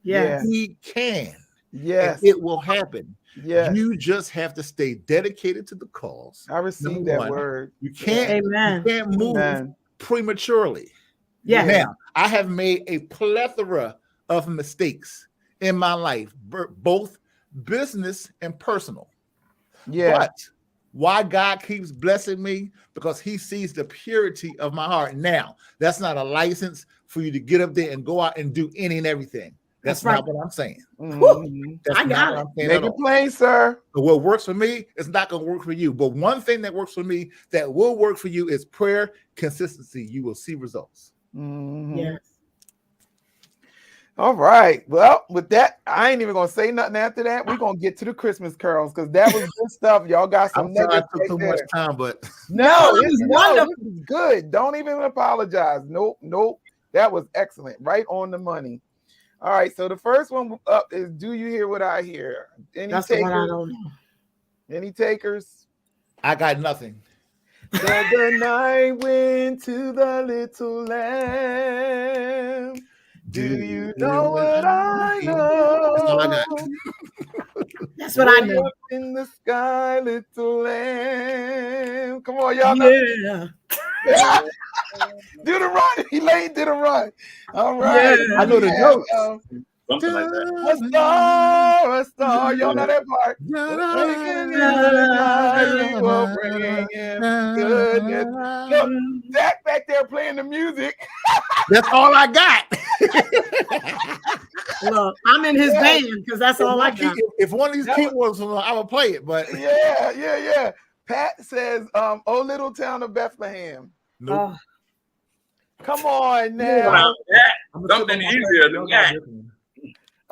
Yeah. He can. Yes. And it will happen. Yes. You just have to stay dedicated to the cause. I received that word. You can't, you can't move prematurely. Yeah. Now, I have made a plethora of mistakes in my life, both business and personal. Yeah. But why God keeps blessing me? Because He sees the purity of my heart. Now, that's not a license for you to get up there and go out and do any and everything. That's not what I'm saying. That's not what I'm saying. Make it plain, sir. But what works for me is not going to work for you. But one thing that works for me that will work for you is prayer, consistency. You will see results. Yes. All right. Well, with that, I ain't even gonna say nothing after that. We're gonna get to the Christmas carols because that was good stuff. Y'all got some. I'm sorry I took too much time, but no, this is good. Don't even apologize. Nope. That was excellent. Right on the money. All right. So the first one up is "Do You Hear What I Hear?" That's the one I don't know. Any takers? I got nothing. The night went to the little lamb. Do you know what I know? That's all I got. That's what I know. Up in the sky, little lamb. Come on, y'all. Know. Yeah. Do the run. Elaine did a run. All right. Yeah. I know the notes. Something like that. A star. Y'all know that part. Look, Zak back there playing the music. That's all I got. Look, I'm in his band because that's all I got. If one of these keywords, I would play it. But yeah. Pat says, "Oh, little town of Bethlehem." Nope. Come on now. Something easier than that.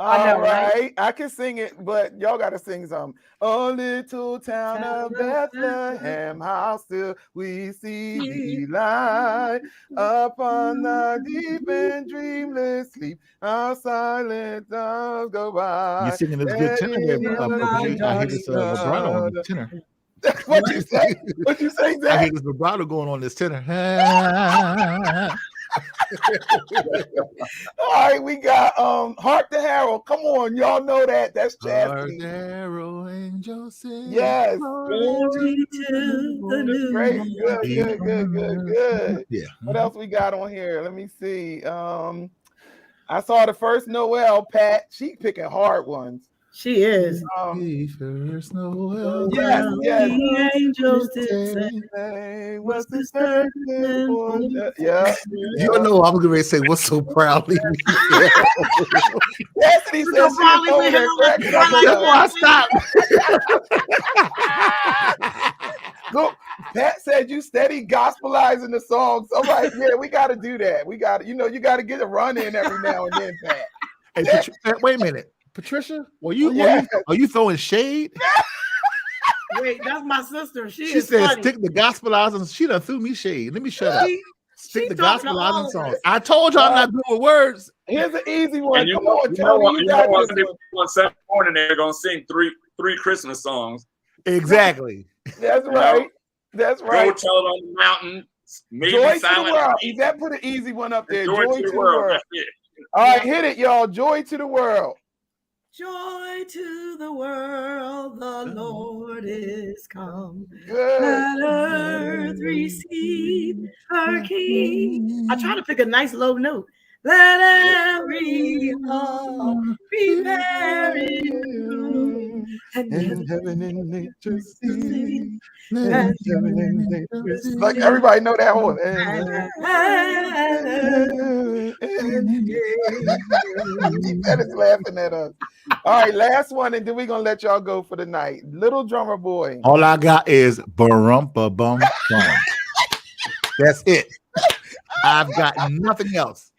All right, I can sing it, but y'all got to sing some. Oh, little town of Bethlehem, how still we see thee lie upon the deep and dreamless sleep. How silent does go by. You're singing this good tenor there. I hear this vibrato on the tenor. What you say? What you say, Zak? I hear this vibrato going on this tenor. All right, we got Hark the Herald. Come on, y'all know that. That's Chastity. Hark the Herald, angels sing. Yes. Glory to the new. Great. Good. Yeah. What else we got on here? Let me see. I saw the first Noel, Pat. She picking hard ones. She is. First Noel. Yes. The angels did say, "What's the certain?" Yeah. You know, I was going to say, "What's so proudly?" Chastity says before I stop. Look, Pat said you steady gospelizing the songs. All right, yeah, we got to do that. We got to, you got to get a run in every now and then, Pat. Hey, wait a minute. Patricia, are you throwing shade? Wait, that's my sister. She said funny. Stick the gospelizing. She done threw me shade. Let me shut up. Stick the gospelizing songs. us. I told y'all I'm not good with words. Here's an easy one. And Come on, tell me you got this one. On Sunday morning, they're gonna sing three Christmas songs. Exactly. That's right. That's right. Go tell it on the mountain. Maybe Joy silent. to the world. That put an easy one up there. Joy to the world. All right, hit it, y'all. Joy to the world. Joy to the world, the Lord is come. Good. Let earth receive her King. I try to pick a nice low note. Let every heart prepare in and heaven and nature sing. And And heaven and nature sing. Like everybody know that one. That is laughing at us. All right, last one, and then we're gonna let y'all go for the night. Little Drummer Boy. All I got is barumpa bum bum. That's it. I've got nothing else.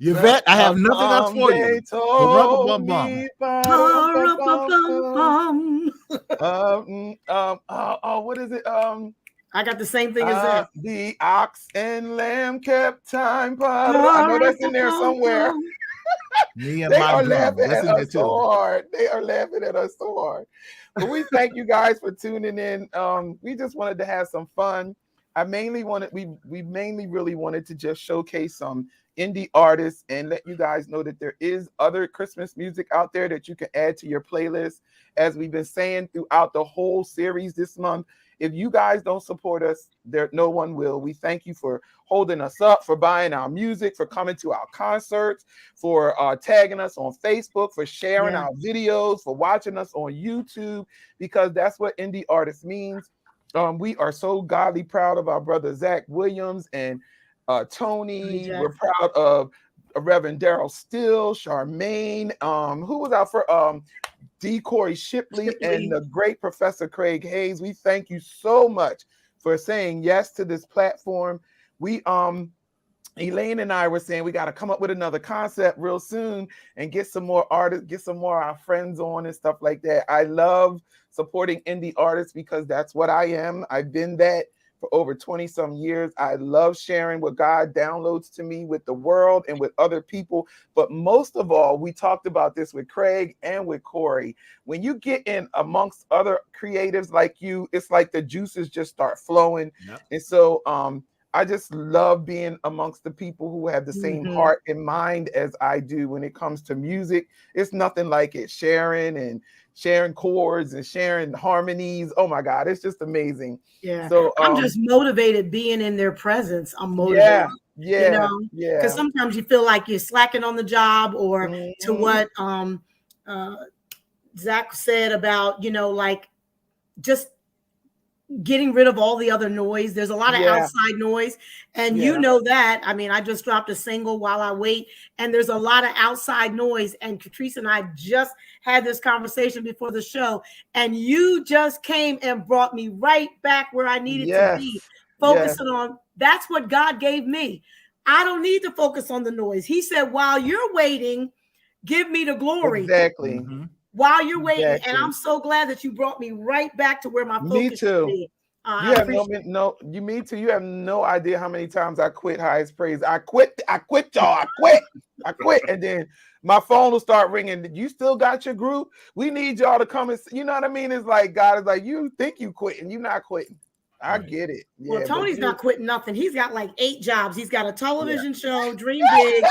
Yvette, I have nothing else for you. Barumpa bum bum. What is it? I got the same thing as that. The ox and lamb kept time. I know that's in there somewhere. Me and They my are drum. laughing That's at in there us so too. hard. They are laughing at us so hard. But we thank you guys for tuning in. We just wanted to have some fun. We mainly really wanted to just showcase some indie artists and let you guys know that there is other Christmas music out there that you can add to your playlist. As we've been saying throughout the whole series this month, if you guys don't support us, no one will. We thank you for holding us up, for buying our music, for coming to our concerts, for tagging us on Facebook, for sharing our videos, for watching us on YouTube, because that's what indie artists means. We are so godly proud of our brother Zak Williams and Tony. We're proud of Reverend Daryl Still, Charmaine, who was out for Corey Shipley, and the great Professor Craig Hayes. We thank you so much for saying yes to this platform. We Elaine and I were saying we got to come up with another concept real soon and get some more artists, get some more of our friends on and stuff like that. I love supporting indie artists because that's what I am. I've been that for over 20 some years. I love sharing what God downloads to me with the world and with other people. But most of all, we talked about this with Craig and with Corey. When you get in amongst other creatives like you, it's like the juices just start flowing. Yep. And so I just love being amongst the people who have the same heart and mind as I do when it comes to music. It's nothing like it. Sharing chords and sharing harmonies. Oh my God, it's just amazing. Yeah. So I'm just motivated being in their presence. I'm motivated. Yeah. Because sometimes you feel like you're slacking on the job, or to what Zak said about, like just getting rid of all the other noise. There's a lot of outside noise, and you know that. I mean, I just dropped a single While I Wait, and there's a lot of outside noise. And Katrice and I just had this conversation before the show, and you just came and brought me right back where I needed to be, focusing on that's what God gave me. I don't need to focus on the noise. He said, while you're waiting, give me the glory. Exactly. While you're waiting. And I'm so glad that you brought me right back to where my focus should be. You have me too. You have no idea how many times I quit Highest Praise. I quit, y'all. I quit. And then my phone will start ringing. You still got your group? We need y'all to come and, you know what I mean? It's like, God is like, you think you quitting. You're not quitting. I get it. Yeah, well, Tony's not quitting nothing. He's got like 8 jobs. He's got a television show, Dream Big.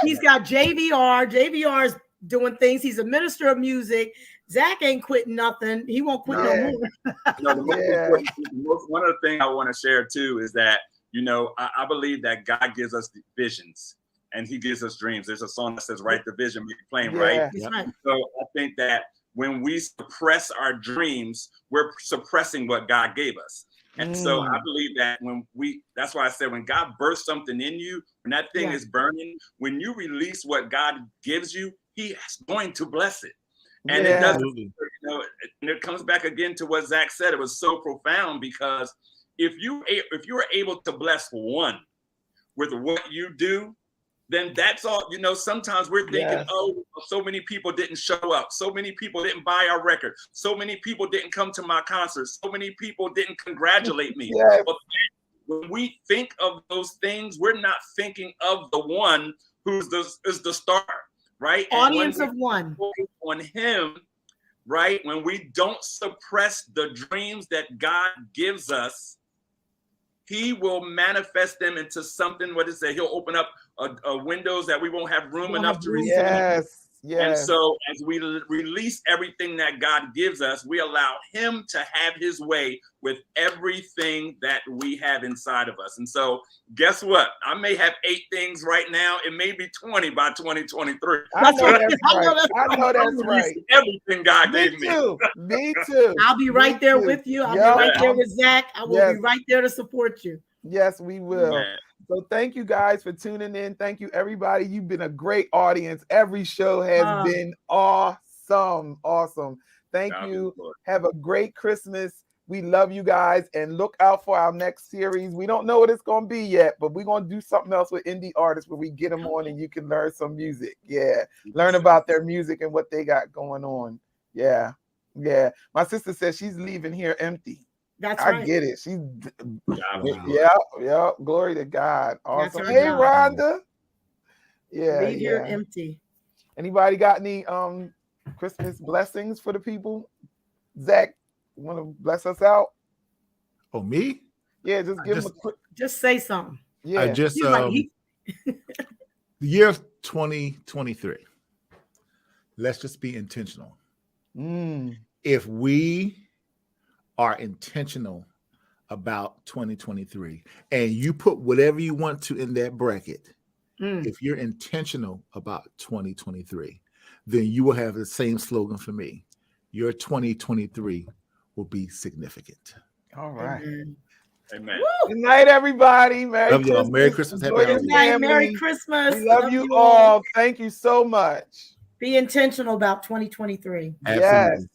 He's got JVR. JVR's doing things. He's a minister of music. Zak ain't quitting nothing. He won't quit no more. One of the things I want to share too is that, I believe that God gives us visions and he gives us dreams. There's a song that says, write the vision, make it plain, right? Right? So I think that when we suppress our dreams, we're suppressing what God gave us. And so I believe that that's why I said, when God bursts something in you, when that thing is burning, when you release what God gives you, he is going to bless it. And it doesn't, and it comes back again to what Zak said. It was so profound, because if you are able to bless one with what you do, then that's all. Sometimes we're thinking, oh, so many people didn't show up. So many people didn't buy our record. So many people didn't come to my concert. So many people didn't congratulate me. But when we think of those things, we're not thinking of the one who's is the star, right? Audience of one. On him, right? When we don't suppress the dreams that God gives us, he will manifest them into something. What is it? He'll open up windows that we won't have room enough to receive. And so as we release everything that God gives us, we allow him to have his way with everything that we have inside of us. And so guess what? I may have 8 things right now. It may be 20 by 2023. I know that's right. I know that's right. Everything God gave me. Me too. I'll be right there with you. I'll be right there with Zach. I will be right there to support you. Yes, we will. Man. So thank you guys for tuning in. Thank you, everybody. You've been a great audience. Every show has been awesome. Awesome. Thank you. Have a great Christmas. We love you guys, and look out for our next series. We don't know what it's going to be yet, but we're going to do something else with indie artists where we get them on and you can learn some music. Yeah. Learn about their music and what they got going on. Yeah. Yeah. My sister says she's leaving here empty. That's right. I get it. She's yeah. Glory to God. Awesome. Hey, job. Rhonda. Yeah. Leave here empty. Anybody got any Christmas blessings for the people? Zach, you want to bless us out? Oh, me? Yeah, just give them a quick. Just say something. Yeah. I just the year of 2023. Let's just be intentional. If we are intentional about 2023 and you put whatever you want to in that bracket, if you're intentional about 2023, then you will have the same slogan for me. Your 2023 will be significant. All right. Amen. Good night, everybody. Merry Christmas. Y'all. Merry Christmas. Happy Good night. Merry Christmas. We love you all. Thank you so much. Be intentional about 2023. Absolutely. Yes.